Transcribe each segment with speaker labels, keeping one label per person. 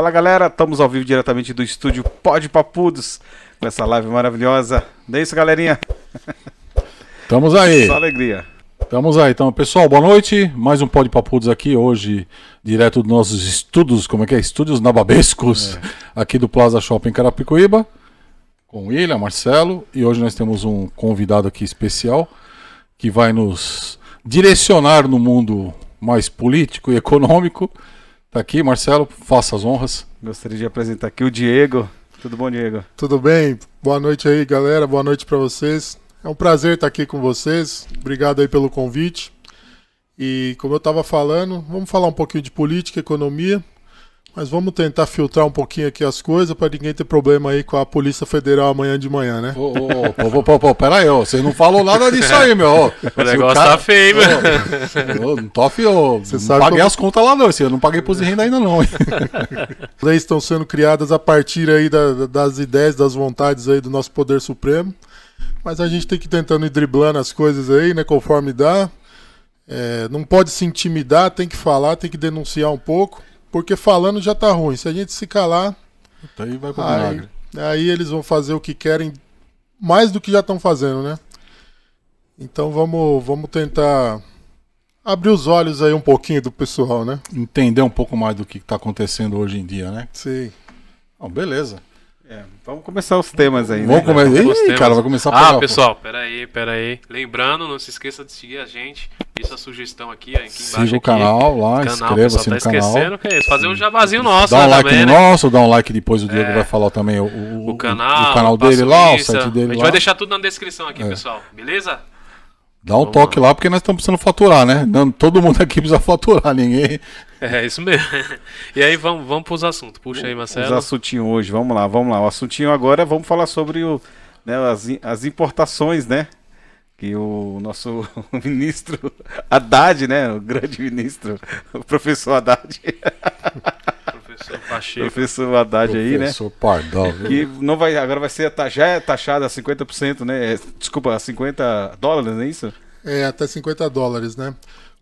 Speaker 1: Fala galera, estamos ao vivo diretamente do estúdio Pode Papudos, com essa live maravilhosa. Não é isso, galerinha?
Speaker 2: Estamos aí.
Speaker 1: Só alegria.
Speaker 2: Estamos aí. Então, pessoal, boa noite. Mais um Pode Papudos aqui, hoje, direto dos nossos estudos, Estúdios Nababescos, aqui do Plaza Shopping Carapicuíba, com o William, Marcelo, e hoje nós temos um convidado aqui especial, que vai nos direcionar no mundo mais político e econômico. Tá aqui, Marcelo, faça as honras.
Speaker 1: Gostaria de apresentar aqui o Diego. Tudo bom, Diego?
Speaker 3: Tudo bem? Boa noite aí, galera. Boa noite para vocês. É um prazer estar aqui com vocês. Obrigado aí pelo convite. E como eu estava falando, vamos falar um pouquinho de política, economia, mas vamos tentar filtrar um pouquinho aqui as coisas para ninguém ter problema aí com a Polícia Federal amanhã de manhã, né?
Speaker 2: Pera aí, você não falou nada disso aí, meu.
Speaker 4: O negócio tá feio,
Speaker 2: meu. Não tô afio, não paguei as contas lá não, eu não paguei imposto de renda ainda não.
Speaker 3: Leis estão sendo criadas a partir aí das ideias, das vontades aí do nosso Poder Supremo, mas a gente tem que ir tentando ir driblando as coisas aí, né, conforme dá. Não pode se intimidar, tem que falar, tem que denunciar um pouco. Porque falando já tá ruim. Se a gente se calar,
Speaker 2: aí vai pro vinagre.
Speaker 3: Aí eles vão fazer o que querem, mais do que já estão fazendo, né? Então vamos tentar abrir os olhos aí um pouquinho do pessoal, né?
Speaker 2: Entender um pouco mais do que tá acontecendo hoje em dia, né?
Speaker 3: Sim.
Speaker 2: Beleza.
Speaker 1: Vamos começar os temas aí,
Speaker 2: Vamos começar. Cara, vai começar a
Speaker 4: pessoal, peraí. Lembrando, não se esqueça de seguir a gente. Isso é a sugestão aqui embaixo.
Speaker 2: Siga o canal lá, inscreva-se no canal.
Speaker 4: Esquecendo que é isso, fazer um jabazinho nosso,
Speaker 2: dá um like
Speaker 4: também,
Speaker 2: no nosso, dá um like depois, o Diego vai falar também
Speaker 4: o canal
Speaker 2: dele lá, o site dele lá.
Speaker 4: A gente vai deixar tudo na descrição aqui, pessoal, beleza?
Speaker 2: Dá um toque lá, porque nós estamos precisando faturar, né? Não, todo mundo aqui precisa faturar, ninguém...
Speaker 4: É isso mesmo. E aí vamos pros assuntos. Puxa aí, Marcelo.
Speaker 1: Os assuntinhos hoje, vamos lá. O assuntinho agora, vamos falar sobre as importações, né? Que o nosso ministro Haddad, né? O grande ministro, o professor Haddad.
Speaker 4: Professor Pacheco.
Speaker 1: Professor Haddad aí, né?
Speaker 2: Professor Pardal.
Speaker 1: Que não vai, agora vai ser, já é taxado a 50%, né? Desculpa, a $50, não é isso?
Speaker 3: Até $50, né?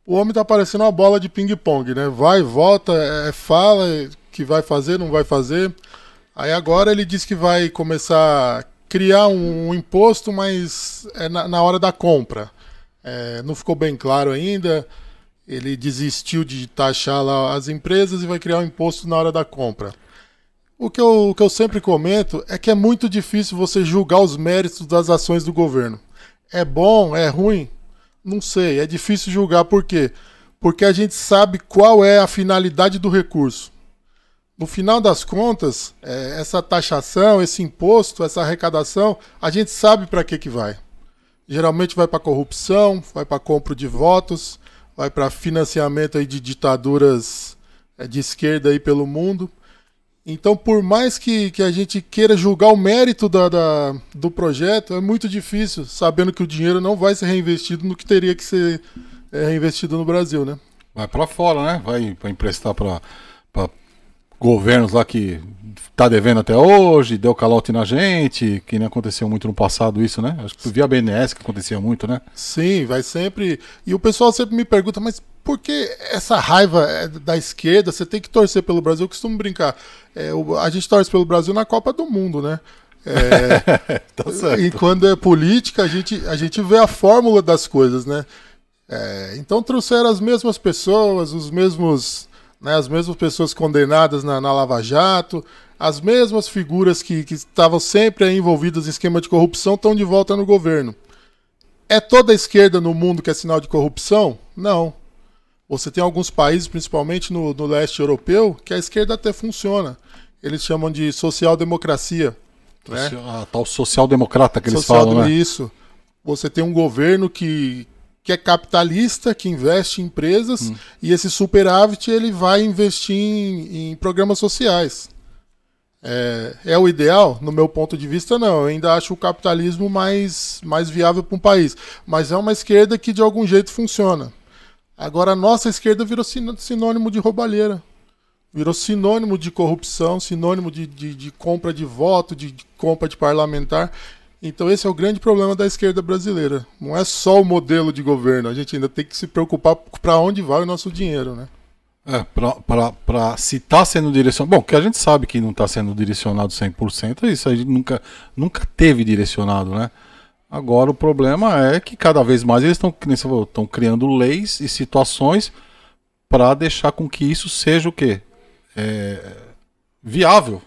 Speaker 3: O homem tá parecendo uma bola de ping-pong, né? Vai, volta, fala que vai fazer, não vai fazer. Aí agora ele diz que vai começar a criar um imposto, mas na hora da compra. Não ficou bem claro ainda. Ele desistiu de taxar lá as empresas e vai criar um imposto na hora da compra. O que eu sempre comento é que é muito difícil você julgar os méritos das ações do governo. É bom, é ruim? Não sei, é difícil julgar. Por quê? Porque a gente sabe qual é a finalidade do recurso. No final das contas, essa taxação, esse imposto, essa arrecadação, a gente sabe para que vai. Geralmente vai para corrupção, vai para compra de votos, vai para financiamento aí de ditaduras de esquerda aí pelo mundo. Então, por mais que a gente queira julgar o mérito do projeto, é muito difícil, sabendo que o dinheiro não vai ser reinvestido no que teria que ser reinvestido no Brasil, né?
Speaker 2: Vai para fora, né? Vai emprestar para governos lá que tá devendo até hoje, deu calote na gente, que nem aconteceu muito no passado isso, né? Acho que via a BNDES que acontecia muito, né?
Speaker 3: Sim, vai sempre... E o pessoal sempre me pergunta, mas por que essa raiva da esquerda? Você tem que torcer pelo Brasil. Eu costumo brincar. A gente torce pelo Brasil na Copa do Mundo, né?
Speaker 2: Tá certo.
Speaker 3: E quando é política, a gente vê a fórmula das coisas, né? Então trouxeram as mesmas pessoas, os mesmos... Né, as mesmas pessoas condenadas na Lava Jato, as mesmas figuras que estavam sempre envolvidas em esquema de corrupção estão de volta no governo. É toda a esquerda no mundo que é sinal de corrupção? Não. Você tem alguns países, principalmente no leste europeu, que a esquerda até funciona. Eles chamam de social-democracia. Né?
Speaker 2: A tal social-democrata que eles falam, né?
Speaker 3: Isso. Você tem um governo que é capitalista, que investe em empresas, e esse superávit ele vai investir em programas sociais. É o ideal? No meu ponto de vista, não. Eu ainda acho o capitalismo mais viável para um país. Mas é uma esquerda que de algum jeito funciona. Agora a nossa esquerda virou sinônimo de roubalheira. Virou sinônimo de corrupção, sinônimo de compra de voto, de compra de parlamentar. Então esse é o grande problema da esquerda brasileira. Não é só o modelo de governo, a gente ainda tem que se preocupar para onde vai o nosso dinheiro, né?
Speaker 2: Se está sendo direcionado. Bom, que a gente sabe que não está sendo direcionado 100%, isso aí nunca teve direcionado, né? Agora o problema é que cada vez mais eles estão criando leis e situações para deixar com que isso seja o quê? Viável.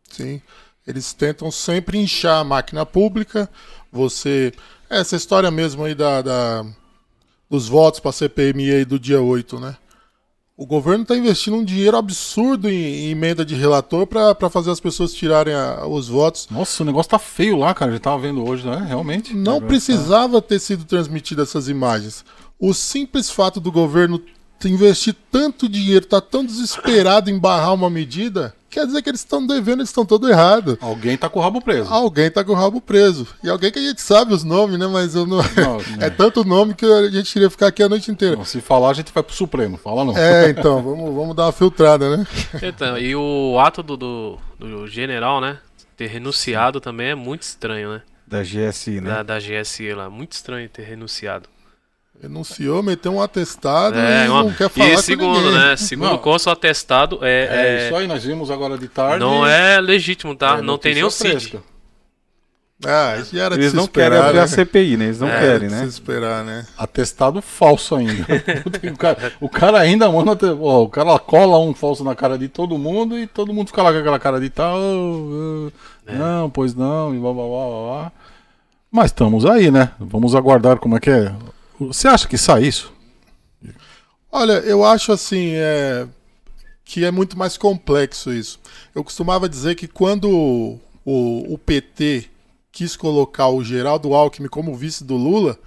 Speaker 3: Sim. Eles tentam sempre inchar a máquina pública. Essa história mesmo aí dos votos para a CPMI aí do dia 8, né? O governo está investindo um dinheiro absurdo em emenda de relator para fazer as pessoas tirarem os votos.
Speaker 2: Nossa, o negócio tá feio lá, cara. A gente tava vendo hoje, né? Realmente.
Speaker 3: Não precisava ter sido transmitidas essas imagens. O simples fato do governo investir tanto dinheiro, tá tão desesperado em barrar uma medida, quer dizer que eles estão devendo, eles estão todo errado.
Speaker 2: Alguém tá com o rabo preso.
Speaker 3: Alguém tá com o rabo preso. E alguém que a gente sabe os nomes, né? Mas eu não... é tanto nome que a gente queria ficar aqui a noite inteira.
Speaker 2: Não, se falar, a gente vai pro Supremo. Fala não.
Speaker 3: Então, vamos dar uma filtrada, né?
Speaker 4: Então, e o ato do general, né? Ter renunciado também é muito estranho, né?
Speaker 1: Da GSI, né?
Speaker 4: Da GSI lá. Muito estranho ter renunciado.
Speaker 3: Renunciou, meteu um atestado e não quer falar
Speaker 4: e
Speaker 3: com
Speaker 4: segundo,
Speaker 3: ninguém.
Speaker 4: né? Segundo consta, o atestado
Speaker 2: isso aí, nós vimos agora de tarde.
Speaker 4: Não é legítimo, tá? Não tem nem o CID.
Speaker 3: Isso já era
Speaker 1: Eles
Speaker 3: de
Speaker 1: não
Speaker 3: se esperar,
Speaker 1: querem abrir
Speaker 3: né?
Speaker 1: a CPI, né? Eles não querem, né?
Speaker 3: Se esperar, né?
Speaker 2: Atestado falso ainda. o cara ainda manda. O cara cola um falso na cara de todo mundo e todo mundo fica lá com aquela cara de tal. Não, pois não, e blá blá blá blá. Mas estamos aí, né? Vamos aguardar como é que é. Você acha que sai isso?
Speaker 3: Olha, eu acho assim, que é muito mais complexo isso. Eu costumava dizer que quando o PT quis colocar o Geraldo Alckmin como vice do Lula,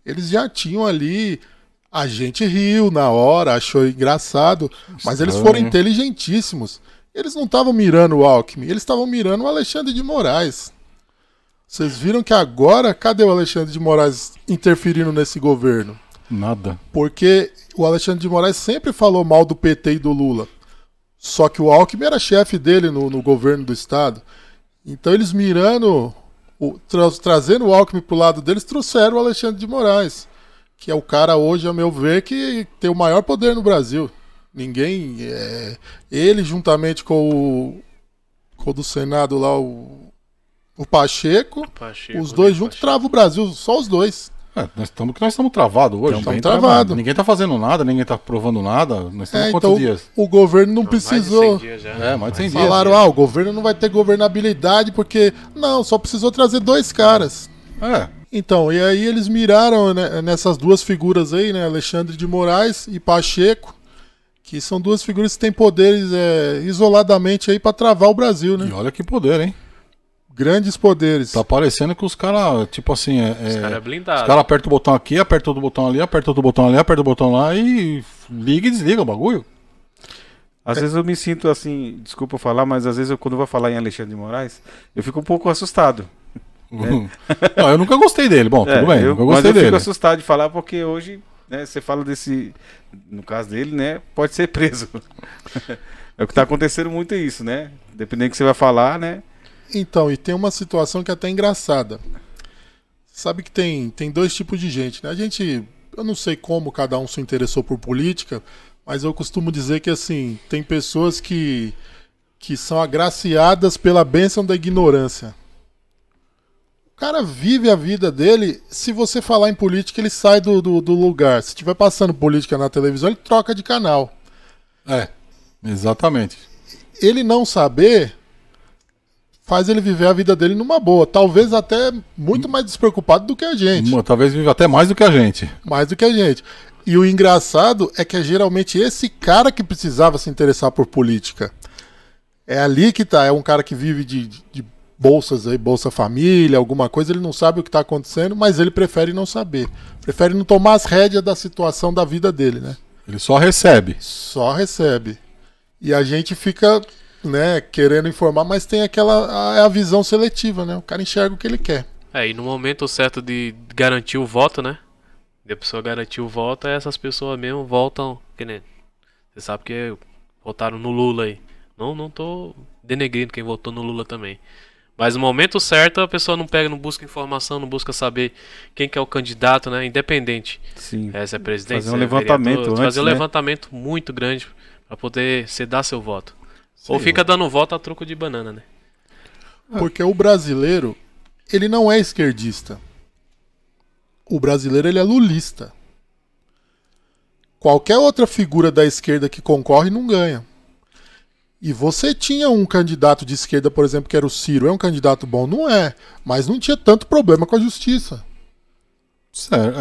Speaker 3: eles já tinham ali... A gente riu na hora, achou engraçado, mas eles foram inteligentíssimos. Eles não estavam mirando o Alckmin, eles estavam mirando o Alexandre de Moraes. Vocês viram que agora, cadê o Alexandre de Moraes interferindo nesse governo?
Speaker 2: Nada.
Speaker 3: Porque o Alexandre de Moraes sempre falou mal do PT e do Lula. Só que o Alckmin era chefe dele no governo do estado. Então eles mirando, trazendo o Alckmin pro lado deles, trouxeram o Alexandre de Moraes. Que é o cara hoje, a meu ver, que tem o maior poder no Brasil. Ninguém... ele juntamente com o do Senado lá, o Pacheco, os dois juntos travam o Brasil, só os dois.
Speaker 2: Nós estamos travados hoje.
Speaker 3: Estamos travados.
Speaker 2: Ninguém tá fazendo nada, ninguém tá provando nada. Nós estamos quantos
Speaker 3: então,
Speaker 2: dias?
Speaker 3: O governo não precisou.
Speaker 4: Mais de 100 dias já.
Speaker 2: Mais de 100 dias.
Speaker 3: Falaram, o governo não vai ter governabilidade porque... Não, só precisou trazer dois caras. Então, e aí eles miraram, né, nessas duas figuras aí, né, Alexandre de Moraes e Pacheco, que são duas figuras que têm poderes isoladamente aí pra travar o Brasil, né?
Speaker 2: E olha que poder, hein?
Speaker 3: Grandes poderes.
Speaker 2: Tá parecendo que os caras, tipo assim...
Speaker 4: Os caras é blindado.
Speaker 2: Os caras apertam o botão aqui, apertam outro botão ali, apertam outro botão ali, apertam o botão lá e liga e desliga o bagulho.
Speaker 1: Às vezes eu me sinto assim, desculpa falar, mas às vezes quando eu vou falar em Alexandre de Moraes, eu fico um pouco assustado.
Speaker 2: Não, eu nunca gostei dele. Bom, tudo bem, eu gostei
Speaker 1: mas eu
Speaker 2: dele.
Speaker 1: fico assustado de falar porque hoje, né, você fala desse, no caso dele, né, pode ser preso. É o que tá acontecendo muito isso, né? Dependendo do que você vai falar, né?
Speaker 3: Então, e tem uma situação que é até engraçada. Sabe que tem dois tipos de gente, né? Eu não sei como cada um se interessou por política, mas eu costumo dizer que, assim, tem pessoas que são agraciadas pela bênção da ignorância. O cara vive a vida dele, se você falar em política, ele sai do lugar. Se estiver passando política na televisão, ele troca de canal.
Speaker 2: Exatamente.
Speaker 3: Ele não saber faz ele viver a vida dele numa boa. Talvez até muito mais despreocupado do que a gente.
Speaker 2: Talvez viva até mais do que a gente.
Speaker 3: Mais do que a gente. E o engraçado é que é geralmente esse cara que precisava se interessar por política. É ali que tá. É um cara que vive de bolsas aí, Bolsa Família, alguma coisa. Ele não sabe o que tá acontecendo, mas ele prefere não saber. Prefere não tomar as rédeas da situação da vida dele, né?
Speaker 2: Ele só recebe.
Speaker 3: Só recebe. E a gente fica, né, querendo informar, mas tem a visão seletiva, né? O cara enxerga o que ele quer.
Speaker 4: E no momento certo de garantir o voto, né? E a pessoa garantir o voto, essas pessoas mesmo voltam, que nem... Você sabe que votaram no Lula aí. Não tô denegrindo quem votou no Lula também. Mas no momento certo a pessoa não pega, não busca informação, não busca saber quem que é o candidato, né? Independente.
Speaker 1: Sim.
Speaker 4: Se é presidente,
Speaker 1: Fazer um
Speaker 4: se é
Speaker 1: levantamento
Speaker 4: vereador,
Speaker 1: antes,
Speaker 4: fazer um
Speaker 1: né?
Speaker 4: levantamento muito grande para poder você dar seu voto.
Speaker 3: Sim.
Speaker 4: Ou fica dando voto a troco de banana, né?
Speaker 3: Porque o brasileiro, ele não é esquerdista. O brasileiro, ele é lulista. Qualquer outra figura da esquerda que concorre não ganha. E você tinha um candidato de esquerda, por exemplo, que era o Ciro. É um candidato bom? Não é. Mas não tinha tanto problema com a justiça.
Speaker 2: Sério,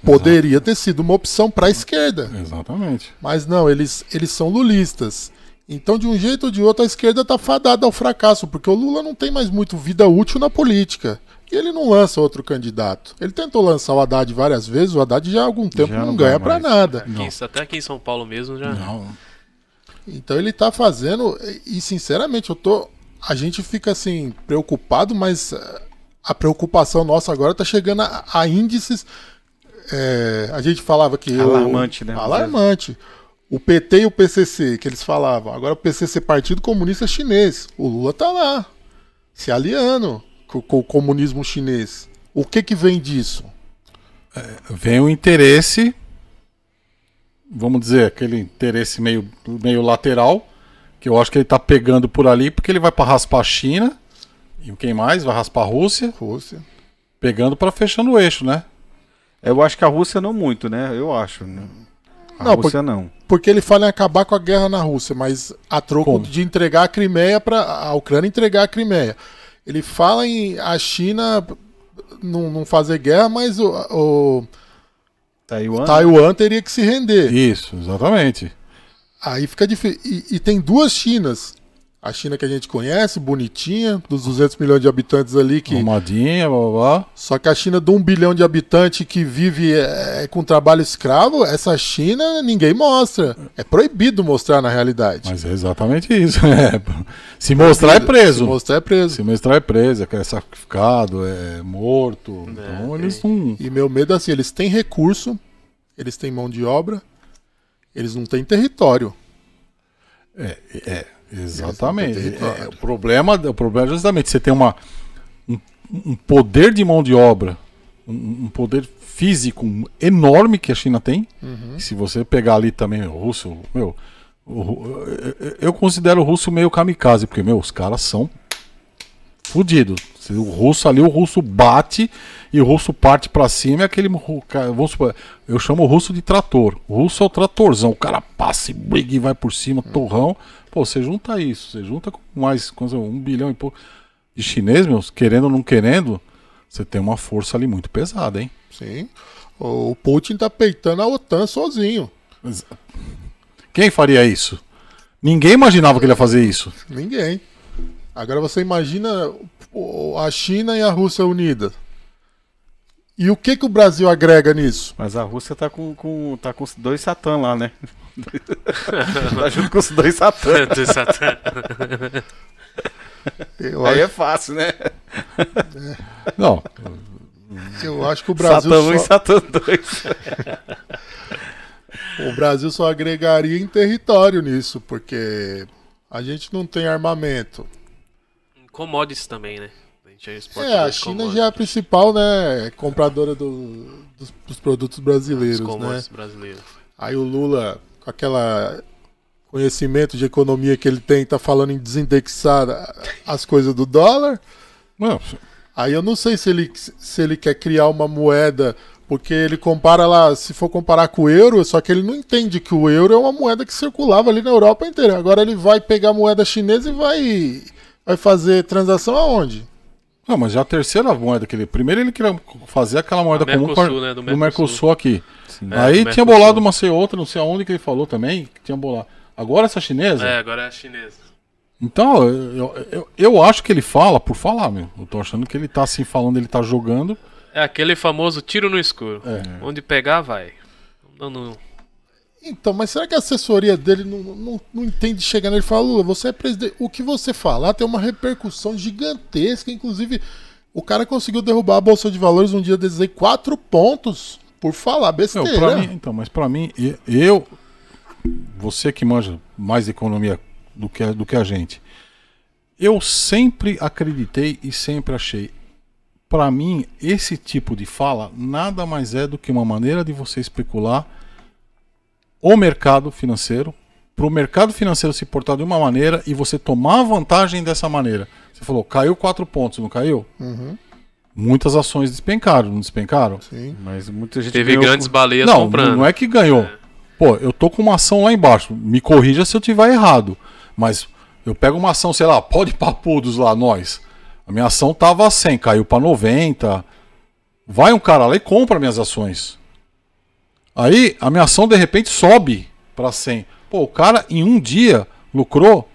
Speaker 3: Poderia ter sido uma opção para a esquerda.
Speaker 2: exatamente.
Speaker 3: Mas não, eles são lulistas. Então, de um jeito ou de outro, a esquerda está fadada ao fracasso, porque o Lula não tem mais muito vida útil na política. E ele não lança outro candidato. Ele tentou lançar o Haddad várias vezes, o Haddad já há algum tempo
Speaker 1: Já
Speaker 3: não
Speaker 1: não
Speaker 3: ganha
Speaker 1: vai
Speaker 3: para
Speaker 1: mais.
Speaker 3: nada.
Speaker 4: Até aqui em São Paulo mesmo já.
Speaker 2: Não.
Speaker 3: Então ele tá fazendo, e sinceramente a gente fica assim preocupado, mas a preocupação nossa agora tá chegando a índices, a gente falava que
Speaker 1: Alarmante, né?
Speaker 3: alarmante. O PT e o PCC, que eles falavam, agora o PCC, Partido Comunista Chinês, o Lula tá lá, se aliando com o comunismo chinês. O que vem disso?
Speaker 2: Vem o interesse, vamos dizer, aquele interesse meio lateral, que eu acho que ele tá pegando por ali, porque ele vai para raspar a China, e quem mais? Vai raspar a Rússia,
Speaker 3: Rússia.
Speaker 2: pegando para fechando o eixo, né?
Speaker 1: Eu acho que a Rússia não muito, né? Eu acho. Né? A
Speaker 3: Não,
Speaker 1: Rússia não.
Speaker 3: Porque ele fala em acabar com a guerra na Rússia, mas a troco
Speaker 2: Como?
Speaker 3: de entregar a Crimeia para a Ucrânia entregar a Crimeia. Ele fala em a China não fazer guerra, mas o
Speaker 1: Taiwan?
Speaker 3: Taiwan teria que se render.
Speaker 2: Isso, exatamente.
Speaker 3: Aí fica difícil. E tem duas Chinas. A China que a gente conhece, bonitinha, dos 200 milhões de habitantes ali, que
Speaker 2: Arrumadinha, blá, blá, blá.
Speaker 3: só que a China de 1 bilhão de habitantes que vive com trabalho escravo, essa China ninguém mostra. É proibido mostrar na realidade.
Speaker 2: Mas é exatamente isso. Se mostrar é preso.
Speaker 3: Se mostrar é preso.
Speaker 2: Se mostrar é preso, é sacrificado, é morto. Então eles não.
Speaker 3: E meu medo é assim, eles têm recurso, eles têm mão de obra, eles não têm território.
Speaker 2: Exatamente.
Speaker 3: Eles não têm território.
Speaker 2: O problema é justamente você tem um poder de mão de obra, um poder físico enorme que a China tem. E se você pegar ali também o russo, eu considero o russo meio kamikaze, porque, os caras são fodidos. O russo ali, o russo bate e o russo parte pra cima, é aquele. Vamos supor, eu chamo o russo de trator. O russo é o tratorzão. O cara passa e briga e vai por cima, torrão. Pô, você junta isso, você junta com mais 1 bilhão e pouco de chinês, querendo ou não querendo, você tem uma força ali muito pesada, hein?
Speaker 3: Sim. O Putin tá peitando a OTAN sozinho.
Speaker 2: Quem faria isso? Ninguém imaginava que ele ia fazer isso.
Speaker 3: Ninguém. Agora você imagina a China e a Rússia unidas. E o que o Brasil agrega nisso?
Speaker 1: Mas a Rússia tá com os 2 Satã lá, né? Tá junto com os 2 Satã. Aí é fácil, né?
Speaker 2: Não,
Speaker 3: Eu acho que o Brasil
Speaker 1: Satã 1 e Satã 2.
Speaker 3: o Brasil só agregaria em território nisso, porque a gente não tem armamento.
Speaker 4: Commodities também, né? A gente exporta
Speaker 3: A
Speaker 4: muito
Speaker 3: China
Speaker 4: commodities.
Speaker 3: já é a principal, né, compradora dos produtos brasileiros,
Speaker 4: Os
Speaker 3: né?
Speaker 4: commodities brasileiros.
Speaker 3: Aí o Lula, com aquela conhecimento de economia que ele tem, tá falando em desindexar as coisas do dólar.
Speaker 2: não,
Speaker 3: Aí eu não sei se ele quer criar uma moeda, porque ele compara lá, se for comparar com o euro, só que ele não entende que o euro é uma moeda que circulava ali na Europa inteira. Agora ele vai pegar a moeda chinesa e vai fazer transação aonde?
Speaker 2: não, mas já a terceira moeda que ele. Primeiro ele queria fazer aquela moeda comum
Speaker 4: Mercosul, né, do
Speaker 2: do
Speaker 4: Mercosul.
Speaker 2: Mercosul aqui.
Speaker 4: É,
Speaker 2: Aí
Speaker 4: do
Speaker 2: tinha
Speaker 4: Mercosul.
Speaker 2: bolado uma sei outra, não sei aonde que ele falou também, que tinha bolado. Agora essa chinesa.
Speaker 4: Agora é a chinesa.
Speaker 2: Então, eu acho que ele fala por falar, Eu tô achando que ele tá assim falando, ele tá jogando.
Speaker 4: É aquele famoso tiro no escuro.
Speaker 2: É.
Speaker 4: Onde pegar, vai. Não.
Speaker 3: Então, mas será que a assessoria dele não entende chegar nele e falar, Lula, você é presidente, o que você falar tem uma repercussão gigantesca, inclusive o cara conseguiu derrubar a Bolsa de Valores um dia desses aí, 4 pontos por falar besteira.
Speaker 2: Pra mim, então, mas pra mim, você que manja mais economia do que a gente, Eu sempre acreditei e sempre achei. Para mim, esse tipo de fala nada mais é do que uma maneira de você especular o mercado financeiro, para o mercado financeiro se portar de uma maneira e você tomar vantagem dessa maneira. Você falou, caiu 4 pontos, não caiu?
Speaker 3: Uhum.
Speaker 2: Muitas ações despencaram, não despencaram?
Speaker 3: Sim.
Speaker 1: Mas muita gente
Speaker 4: Teve
Speaker 1: ganhou
Speaker 4: grandes
Speaker 1: com-
Speaker 4: baleias
Speaker 2: Não,
Speaker 4: comprando.
Speaker 2: não é que ganhou. Pô, eu tô com uma ação lá embaixo. Me corrija se eu tiver errado. Mas eu pego uma ação, sei lá, pode papudos lá, nós. A minha ação tava a 100, caiu pra 90. Vai um cara lá e compra minhas ações. Aí a minha ação de repente sobe pra 100. Pô, o cara em um dia lucrou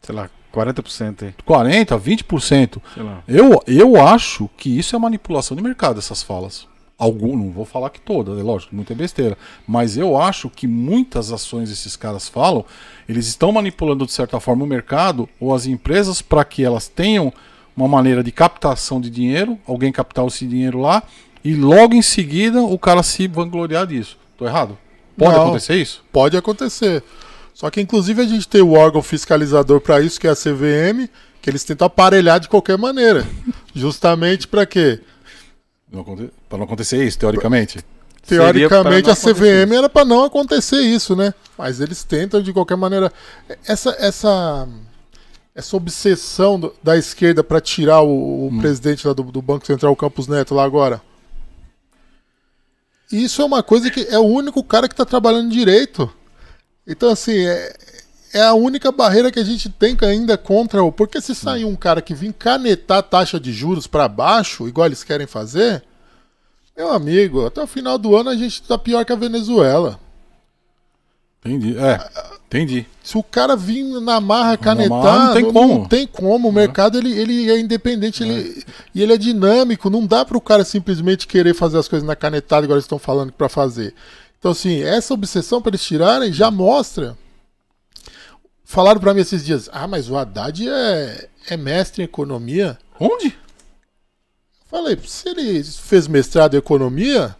Speaker 1: sei lá, 40% aí.
Speaker 2: 40, 20%.
Speaker 1: Sei lá.
Speaker 2: Eu acho que isso é manipulação de mercado, essas falas. Algum, não vou falar que todas, é lógico, muita besteira. Mas eu acho que muitas ações esses caras falam, eles estão manipulando de certa forma o mercado ou as empresas para que elas tenham uma maneira de captação de dinheiro, alguém captar esse dinheiro lá, e logo em seguida o cara se vangloriar disso. Tô errado? Pode
Speaker 3: Não.
Speaker 2: acontecer isso?
Speaker 3: Pode acontecer. Só que, inclusive, a gente tem o órgão fiscalizador para isso, que é a CVM, que eles tentam aparelhar de qualquer maneira. Justamente para quê?
Speaker 2: Para não acontecer isso, teoricamente.
Speaker 3: Teoricamente,
Speaker 1: para
Speaker 3: a
Speaker 1: não acontecer
Speaker 3: CVM
Speaker 1: isso.
Speaker 3: era para não acontecer isso, né? Mas eles tentam de qualquer maneira. Essa obsessão da esquerda para tirar o presidente lá do Banco Central, o Campos Neto, lá agora. Isso é uma coisa que é o único cara que está trabalhando direito. Então, assim, é a única barreira que a gente tem ainda contra o. Porque se sair um cara que vir canetar a taxa de juros para baixo, igual eles querem fazer, meu amigo, até o final do ano a gente tá pior que a Venezuela.
Speaker 2: Entendi. Entendi.
Speaker 3: Se o cara vir na marra canetar,
Speaker 2: marra, não tem como.
Speaker 3: Não tem como. O mercado ele é independente e ele é dinâmico. Não dá para o cara simplesmente querer fazer as coisas na canetada, igual eles estão falando para fazer. Então, assim, essa obsessão para eles tirarem já mostra. Falaram para mim esses dias, mas o Haddad é mestre em economia.
Speaker 2: Onde?
Speaker 3: Falei, se ele fez mestrado em economia,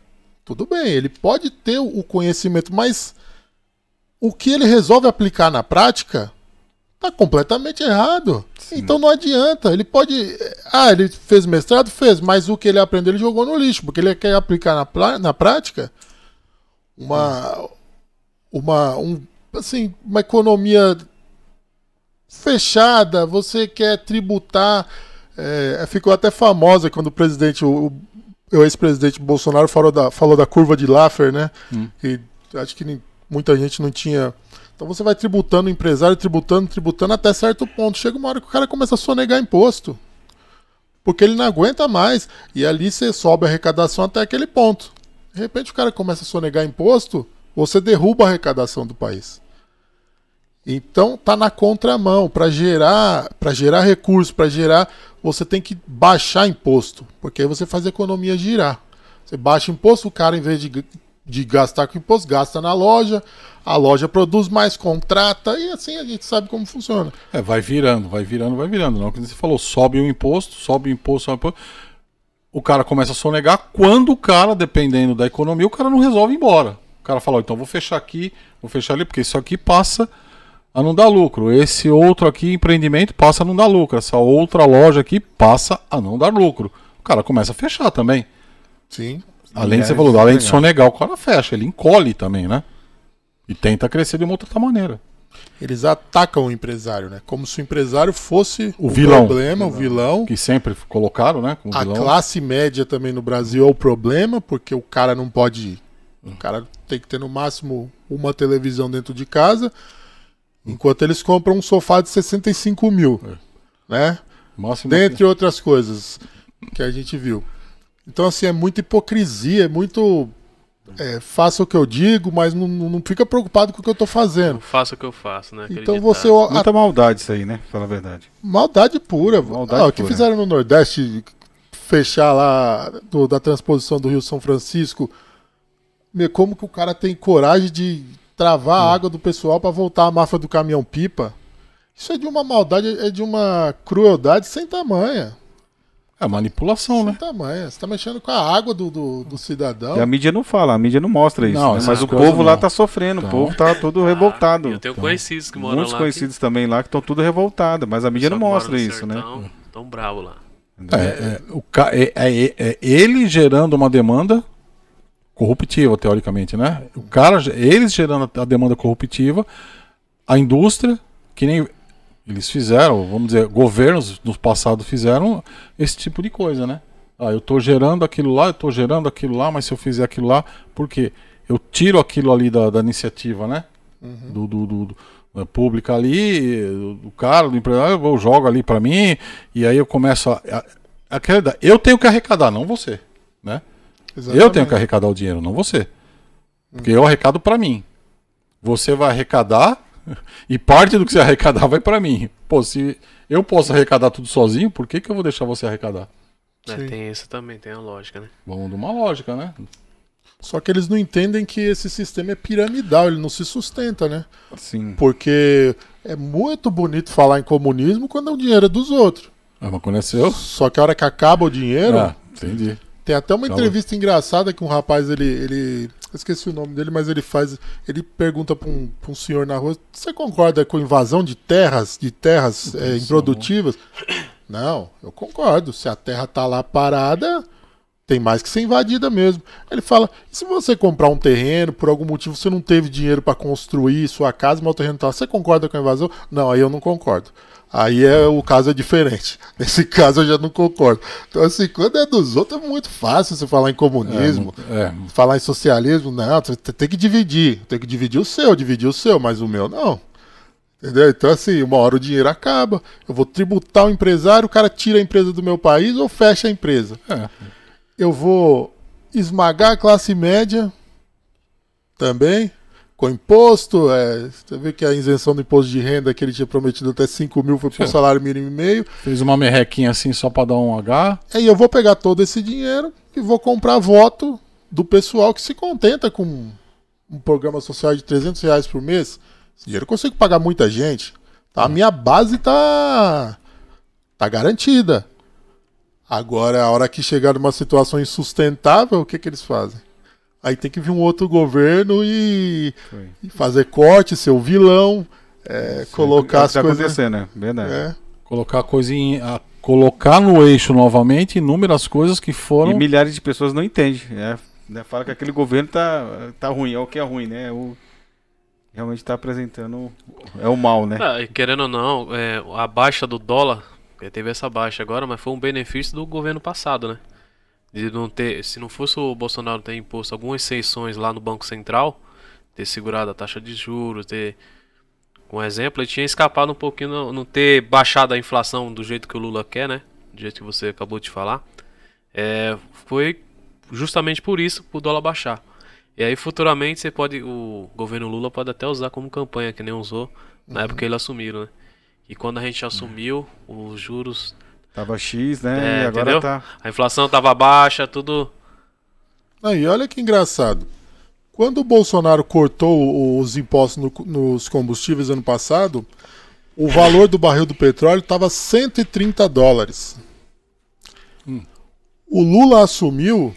Speaker 3: tudo bem, ele pode ter o conhecimento, mas o que ele resolve aplicar na prática tá completamente errado. Sim. Então não adianta. Ele pode. Ele fez mestrado? Fez, mas o que ele aprendeu ele jogou no lixo, porque ele quer aplicar na prática uma economia fechada, você quer tributar. Ficou até famosa quando o presidente, o ex-presidente Bolsonaro falou da curva de Laffer, né? Que acho que muita gente não tinha. Então você vai tributando o empresário, tributando até certo ponto. Chega uma hora que o cara começa a sonegar imposto. Porque ele não aguenta mais. E ali você sobe a arrecadação até aquele ponto. De repente o cara começa a sonegar imposto, você derruba a arrecadação do país. Então tá na contramão. Para gerar recursos, você tem que baixar imposto. Porque aí você faz a economia girar. Você baixa imposto, o cara, em vez de gastar com imposto, gasta na loja, a loja produz mais, contrata, e assim a gente sabe como funciona.
Speaker 2: Vai virando. Não, que você falou, sobe o imposto. O cara começa a sonegar. Quando o cara, dependendo da economia, o cara não resolve ir embora. O cara fala, então vou fechar aqui, vou fechar ali, porque isso aqui passa a não dar lucro. Esse outro aqui, empreendimento, passa a não dar lucro. Essa outra loja aqui passa a não dar lucro. O cara começa a fechar também.
Speaker 3: Sim.
Speaker 2: Além de você falou, além de sonegar, o cara fecha, ele encolhe também, né? E tenta crescer de uma outra maneira.
Speaker 3: Eles atacam o empresário, né? Como se o empresário fosse
Speaker 2: o vilão.
Speaker 3: Problema, o vilão.
Speaker 2: Que sempre colocaram, né? Como
Speaker 3: a
Speaker 2: vilão.
Speaker 3: Classe média também no Brasil é o problema, porque o cara não pode. O cara tem que ter no máximo uma televisão dentro de casa, enquanto eles compram um sofá de 65 mil. Né? Dentre outras coisas que a gente viu. Então, assim, é muita hipocrisia, é muito. Faça o que eu digo, mas não fica preocupado com o que eu tô fazendo.
Speaker 4: Faça o que eu faço, né?
Speaker 3: Então você.
Speaker 1: Muita maldade isso aí, né? Fala a verdade.
Speaker 3: Maldade pura. O que
Speaker 1: pura.
Speaker 3: fizeram no Nordeste, fechar lá da transposição do Rio São Francisco, como que o cara tem coragem de travar a água do pessoal para voltar a máfia do caminhão-pipa? Isso é de uma maldade, é de uma crueldade sem tamanha.
Speaker 2: É manipulação, né?
Speaker 3: Tamanho. Você tá mexendo com a água do cidadão.
Speaker 1: E a mídia não fala, a mídia não mostra isso.
Speaker 2: Não,
Speaker 1: Né?
Speaker 2: essas
Speaker 1: Mas o
Speaker 2: coisas
Speaker 1: povo lá
Speaker 2: não.
Speaker 1: tá sofrendo,
Speaker 2: Então.
Speaker 1: o povo tá todo revoltado.
Speaker 4: Eu tenho conhecidos que moram
Speaker 1: Muitos
Speaker 4: lá.
Speaker 1: conhecidos também lá que estão tudo revoltados, mas a mídia não mostra isso, né?
Speaker 4: Tão bravo lá.
Speaker 2: Ele gerando uma demanda corruptiva, teoricamente, né? Eles gerando a demanda corruptiva, a indústria, que nem eles fizeram, vamos dizer, governos no passado fizeram esse tipo de coisa, né? Eu tô gerando aquilo lá, mas se eu fizer aquilo lá, por quê? Eu tiro aquilo ali da iniciativa, né? Da pública ali, do cara, do empresário, eu jogo ali pra mim, e aí eu começo eu tenho que arrecadar, não você, né?
Speaker 3: Exatamente.
Speaker 2: Eu tenho que arrecadar o dinheiro, não você. Porque eu arrecado pra mim. Você vai arrecadar e parte do que você arrecadar vai pra mim. Pô, se eu posso arrecadar tudo sozinho, por que eu vou deixar você arrecadar?
Speaker 4: Tem isso também, tem a lógica, né?
Speaker 2: Vamos de uma lógica, né?
Speaker 3: Só que eles não entendem que esse sistema é piramidal, ele não se sustenta, né?
Speaker 1: Sim.
Speaker 3: Porque é muito bonito falar em comunismo quando o dinheiro é dos outros.
Speaker 2: Mas quando é seu?
Speaker 3: Só que a hora que acaba o dinheiro...
Speaker 2: Entendi.
Speaker 3: Tem até uma entrevista engraçada que um rapaz, ele eu esqueci o nome dele, mas ele pergunta pra um senhor na rua: você concorda com a invasão de terras improdutivas? Não, eu concordo. Se a terra tá lá parada, tem mais que ser invadida mesmo. Ele fala: e se você comprar um terreno, por algum motivo você não teve dinheiro para construir sua casa, mas o terreno tá lá, você concorda com a invasão? Não, aí eu não concordo. Aí o caso é diferente. Nesse caso eu já não concordo. Então, assim, quando é dos outros é muito fácil você falar em comunismo, falar em socialismo. Não, você tem que dividir. Tem que dividir o seu, mas o meu não. Entendeu? Então, assim, uma hora o dinheiro acaba. Eu vou tributar o empresário, o cara tira a empresa do meu país ou fecha a empresa. Eu vou esmagar a classe média também. Com imposto, você vê que a isenção do imposto de renda que ele tinha prometido até 5 mil foi para o salário mínimo e meio.
Speaker 2: Fez uma merrequinha assim só para dar um H.
Speaker 3: E eu vou pegar todo esse dinheiro e vou comprar voto do pessoal que se contenta com um programa social de R$300 por mês. Esse dinheiro eu consigo pagar muita gente. Tá? A minha base tá garantida. Agora, a hora que chegar numa situação insustentável, o que eles fazem? Aí tem que vir um outro governo e fazer corte, ser o vilão, colocar as coisas...
Speaker 1: acontecendo, né? Verdade.
Speaker 2: Colocar colocar no eixo novamente inúmeras coisas que foram...
Speaker 1: E milhares de pessoas não entendem. Fala que aquele governo tá ruim, é o que é ruim, né? Realmente tá apresentando... É o mal, né?
Speaker 4: E querendo ou não, a baixa do dólar, teve essa baixa agora, mas foi um benefício do governo passado, né? De não ter, se não fosse o Bolsonaro ter imposto algumas exceções lá no Banco Central, ter segurado a taxa de juros, um exemplo, ele tinha escapado um pouquinho, não ter baixado a inflação do jeito que o Lula quer, né? Do jeito que você acabou de falar. Foi justamente por isso, o dólar baixar. E aí futuramente o governo Lula pode até usar como campanha, que nem usou na época que eles assumiram, né? E quando a gente assumiu, os juros...
Speaker 1: Tava X, né? E agora
Speaker 4: entendeu?
Speaker 1: tá...
Speaker 4: A inflação tava baixa, tudo...
Speaker 3: Aí, olha que engraçado. Quando o Bolsonaro cortou os impostos nos combustíveis ano passado, o valor do barril do petróleo estava $130. O Lula assumiu,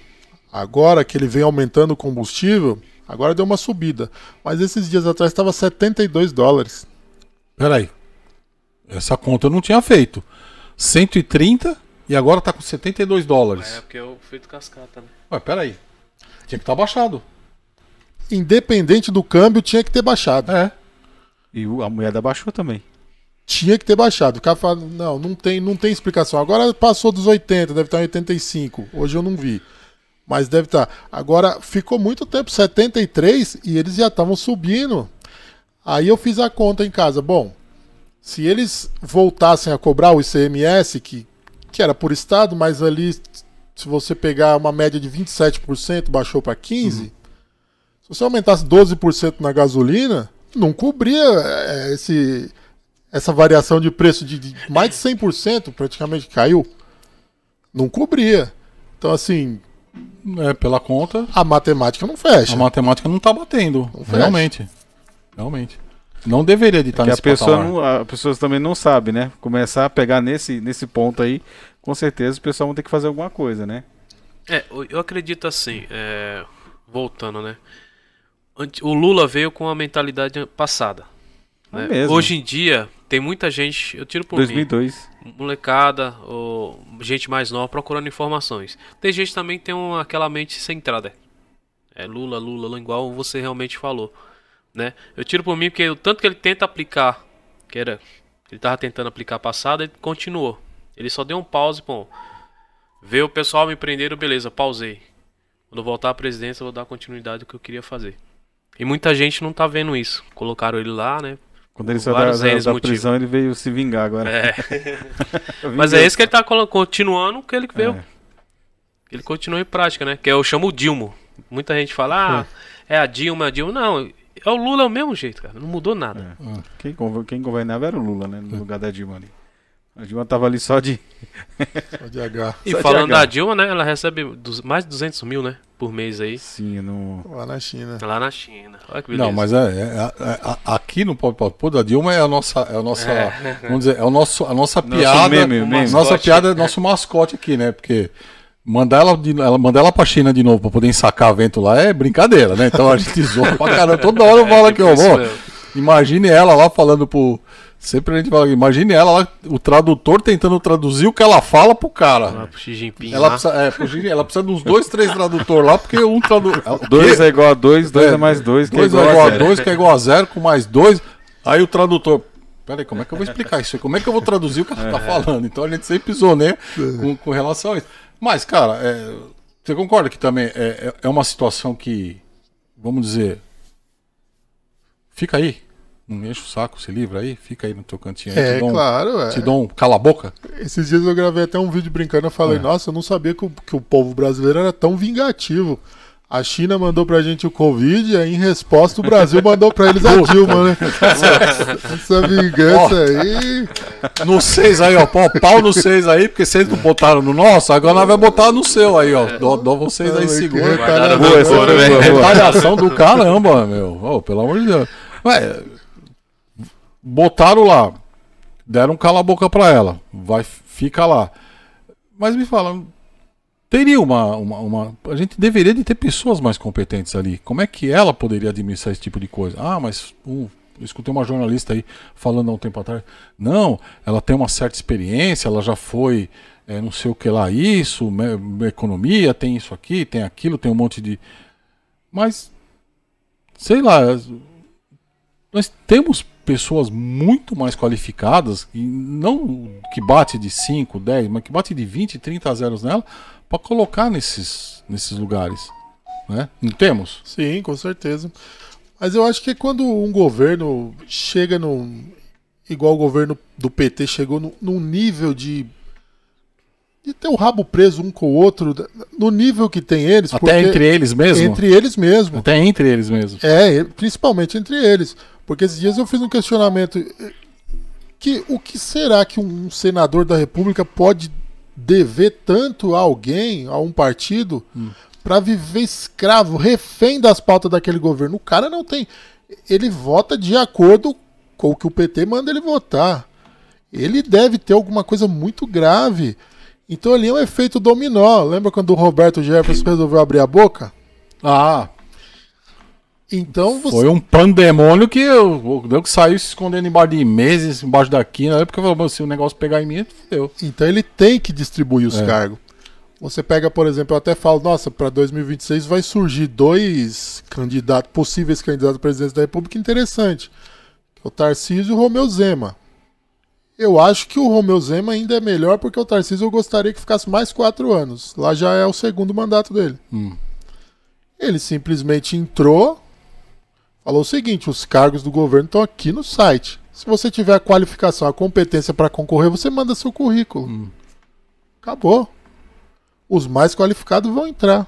Speaker 3: agora que ele vem aumentando o combustível, agora deu uma subida. Mas esses dias atrás estava $72.
Speaker 2: Peraí. Essa conta eu não tinha feito. 130 e agora tá com $72.
Speaker 4: É porque eu feito cascata, né?
Speaker 2: Ué, peraí. Tinha que estar baixado.
Speaker 3: Independente do câmbio, tinha que ter baixado.
Speaker 1: E a moeda baixou também.
Speaker 3: Tinha que ter baixado. O cara fala, não tem explicação. Agora passou dos 80, deve estar em 85. Hoje eu não vi. Mas deve estar. Agora ficou muito tempo, 73, e eles já estavam subindo. Aí eu fiz a conta em casa. Bom, se eles voltassem a cobrar o ICMS, que era por estado, mas ali, se você pegar uma média de 27%, baixou para 15%, se você aumentasse 12% na gasolina, não cobria essa variação de preço de mais de 100%, praticamente caiu. Não cobria. Então, assim...
Speaker 2: pela conta...
Speaker 3: A matemática não fecha.
Speaker 2: A matemática não tá batendo.
Speaker 3: Não fecha.
Speaker 2: Realmente. não deveria de estar
Speaker 1: Que
Speaker 2: nesse
Speaker 1: a pessoa,
Speaker 2: patamar.
Speaker 1: a pessoa também não sabe, né? Começar a pegar nesse ponto aí, com certeza o pessoal vai ter que fazer alguma coisa, né?
Speaker 4: Eu acredito assim, voltando, né? O Lula veio com a mentalidade passada. Né?
Speaker 1: Mesmo.
Speaker 4: Hoje em dia, tem muita gente, eu tiro por
Speaker 1: 2002.
Speaker 4: mim, molecada, ou gente mais nova procurando informações. Tem gente também que tem aquela mente centrada. É Lula, Lula, Lula, igual você realmente falou. Né? Eu tiro por mim porque o tanto que ele tenta aplicar, ele tava tentando aplicar passado, ele continuou. Ele só deu um pause, pô. Veio o pessoal me prenderam, beleza, pausei. Quando eu voltar à presidência, eu vou dar continuidade ao que eu queria fazer. E muita gente não tá vendo isso. Colocaram ele lá, né?
Speaker 1: Quando ele saiu da prisão, ele veio se vingar agora.
Speaker 4: Mas é isso que ele tá continuando, que ele veio. Ele continua em prática, né? Que eu chamo o Dilma. Muita gente fala, é a Dilma, Não, é o Lula, é o mesmo jeito, cara. Não mudou nada.
Speaker 1: Quem governava era o Lula, né? No lugar da Dilma ali. A Dilma tava ali só de
Speaker 3: H.
Speaker 4: E falando da Dilma, né? Ela recebe mais de 200 mil, né? Por mês aí.
Speaker 1: Sim,
Speaker 3: lá na China.
Speaker 4: Lá na China. Olha que beleza.
Speaker 2: Não, mas aqui no Pô da Dilma é a nossa vamos dizer, a nossa piada, nossa piada, nosso mascote aqui, né? Porque mandar ela pra China de novo pra poder ensacar vento lá é brincadeira, né? Então a gente zoa pra caramba. Toda hora eu falo aqui, imagine ela lá falando pro... Sempre a gente fala, imagine ela lá, o tradutor tentando traduzir o que ela fala pro cara.
Speaker 4: Pro Xi Jinping.
Speaker 2: Ela precisa de uns 2, 3 tradutores lá, porque um tradutor...
Speaker 1: 2 é igual a 2, 2 é mais 2, que é igual a
Speaker 2: 2, que é igual a 0, com mais 2. Aí o tradutor... Peraí, como é que eu vou explicar isso? Como é que eu vou traduzir o que ela tá falando? Então a gente sempre zoneia com relação a isso. Mas, cara, você concorda que também é uma situação que, vamos dizer, fica aí. Não enche o saco, se livra aí, fica aí no teu cantinho aí.
Speaker 3: Claro.
Speaker 2: Te dou um cala a boca.
Speaker 3: Esses dias eu gravei até um vídeo brincando, eu falei, nossa, eu não sabia que o povo brasileiro era tão vingativo. A China mandou pra gente o Covid, aí em resposta o Brasil mandou pra eles a Dilma, né? Essa vingança aí.
Speaker 2: No 6 aí, ó. Pau no 6 aí, porque vocês não botaram no nosso, agora nós vamos botar no seu aí, ó. Dó vocês aí, segura. Retaliação do caramba, meu. Oh, pelo amor de Deus. Ué, botaram lá, deram cala a boca pra ela, fica lá. Mas me fala, teria a gente deveria de ter pessoas mais competentes ali. Como é que ela poderia administrar esse tipo de coisa? Mas eu escutei uma jornalista aí falando há um tempo atrás. Não, ela tem uma certa experiência, ela já foi, não sei o que lá, isso, economia, tem isso aqui, tem aquilo, tem um monte de... Mas, sei lá, nós temos pessoas muito mais qualificadas, e não que bate de 5, 10, mas que bate de 20, 30 zeros nela, para colocar nesses lugares. Né? Não temos?
Speaker 3: Sim, com certeza. Mas eu acho que quando um governo chega igual o governo do PT chegou num nível de ter o rabo preso um com o outro, no nível que tem eles.
Speaker 2: Até entre eles mesmo?
Speaker 3: Entre eles mesmo.
Speaker 2: Até entre eles mesmo.
Speaker 3: Principalmente entre eles. Porque esses dias eu fiz um questionamento. O que será que um senador da República pode dever tanto a alguém, a um partido, para viver escravo, refém das pautas daquele governo? O cara não tem. Ele vota de acordo com o que o PT manda ele votar. Ele deve ter alguma coisa muito grave. Então ali é um efeito dominó. Lembra quando o Roberto Jefferson resolveu abrir a boca? Então
Speaker 2: foi um pandemônio que eu saiu se escondendo embaixo de meses, embaixo da quina, porque se o negócio pegar em mim, fudeu.
Speaker 3: Então ele tem que distribuir os cargos. Você pega, por exemplo, eu até falo, nossa, para 2026 vai surgir 2 possíveis candidatos à presidência da República interessante. O Tarcísio e o Romeu Zema. Eu acho que o Romeu Zema ainda é melhor, porque o Tarcísio eu gostaria que ficasse mais 4 anos. Lá já é o 2º mandato dele. Ele simplesmente entrou, falou o seguinte, os cargos do governo estão aqui no site. Se você tiver a qualificação, a competência para concorrer, você manda seu currículo. Acabou. Os mais qualificados vão entrar.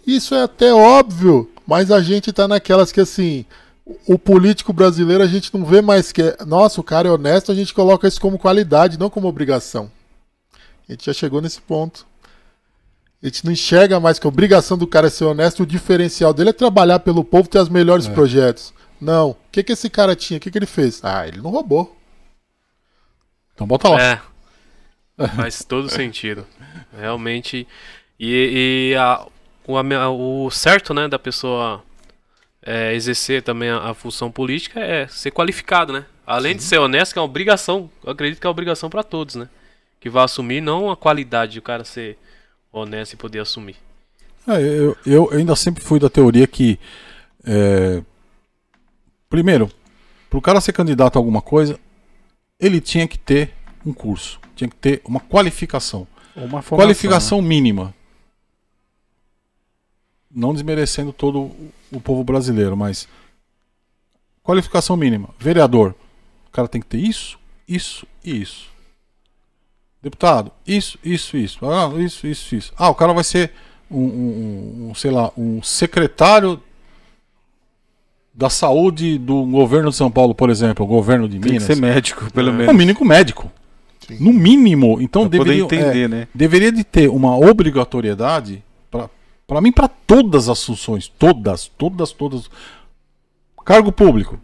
Speaker 3: Isso é até óbvio, mas a gente tá naquelas que assim, o político brasileiro a gente não vê mais que nossa, o cara é honesto, a gente coloca isso como qualidade, não como obrigação. A gente já chegou nesse ponto. A gente não enxerga mais que a obrigação do cara é ser honesto, o diferencial dele é trabalhar pelo povo, ter os melhores projetos. Não. O que esse cara tinha? O que ele fez? Ah, ele não roubou.
Speaker 2: Então bota lá.
Speaker 4: Faz todo sentido. Realmente. O certo, né, da pessoa exercer também a função política é ser qualificado, né? Além de ser honesto, que é uma obrigação, eu acredito que é uma obrigação para todos, né? Que vai assumir, não a qualidade de o cara ser honesto e poder assumir.
Speaker 2: Eu ainda sempre fui da teoria que, primeiro, para o cara ser candidato a alguma coisa, ele tinha que ter um curso, tinha que ter uma qualificação.
Speaker 1: Uma formação,
Speaker 2: Qualificação mínima. Não desmerecendo todo o povo brasileiro, mas qualificação mínima. Vereador, o cara tem que ter isso, isso e isso. Deputado, isso. Ah, isso. Ah, o cara vai ser sei lá, um secretário da saúde do governo de São Paulo, por exemplo, o governo de Minas.
Speaker 1: Tem que ser médico, pelo menos.
Speaker 2: No mínimo médico. Sim. No mínimo. Então
Speaker 1: deveria entender, né?
Speaker 2: Deveria de ter uma obrigatoriedade para mim, para todas as funções, todas. Cargo público.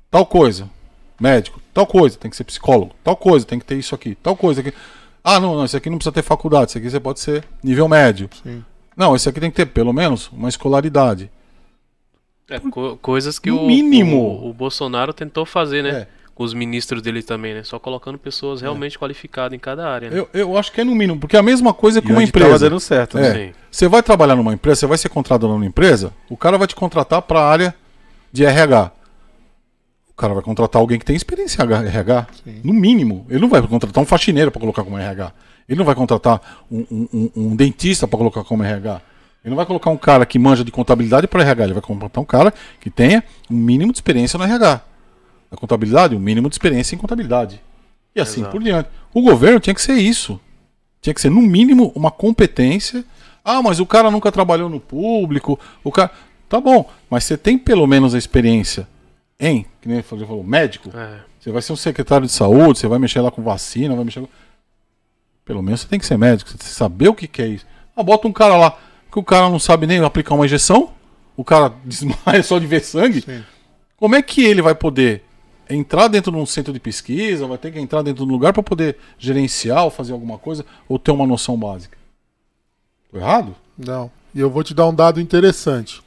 Speaker 2: Tal coisa. Médico. Tal coisa, tem que ser psicólogo. Tal coisa, tem que ter isso aqui. Tal coisa aqui. Ah, não, isso aqui não precisa ter faculdade. Isso aqui você pode ser nível médio.
Speaker 3: Sim.
Speaker 2: Não, esse aqui tem que ter pelo menos uma escolaridade.
Speaker 4: Coisas que
Speaker 2: mínimo.
Speaker 4: O Bolsonaro tentou fazer, né? Com os ministros dele também, né? Só colocando pessoas realmente qualificadas em cada área. Né?
Speaker 2: Eu acho que é no mínimo, porque é a mesma coisa que uma empresa.
Speaker 1: Tava dando certo,
Speaker 2: né? Você vai trabalhar numa empresa, você vai ser contratado numa empresa, o cara vai te contratar para a área de RH. O cara vai contratar alguém que tem experiência em RH. Sim. No mínimo. Ele não vai contratar um faxineiro para colocar como RH. Ele não vai contratar um dentista para colocar como RH. Ele não vai colocar um cara que manja de contabilidade para RH. Ele vai contratar um cara que tenha um mínimo de experiência no RH. Na contabilidade, um mínimo de experiência em contabilidade. E assim por diante. O governo tinha que ser isso. Tinha que ser, no mínimo, uma competência. Ah, mas o cara nunca trabalhou no público. O cara... Tá bom, mas você tem pelo menos a experiência que nem ele falou, médico. Você vai ser um secretário de saúde, você vai mexer lá com vacina, vai mexer com... Pelo menos você tem que ser médico, você tem que saber o que é isso. Ah, bota um cara lá, que o cara não sabe nem aplicar uma injeção, o cara desmaia só de ver sangue. Sim. Como é que ele vai poder entrar dentro de um centro de pesquisa, vai ter que entrar dentro de um lugar para poder gerenciar ou fazer alguma coisa, ou ter uma noção básica? Tô errado?
Speaker 3: Não. E eu vou te dar um dado interessante.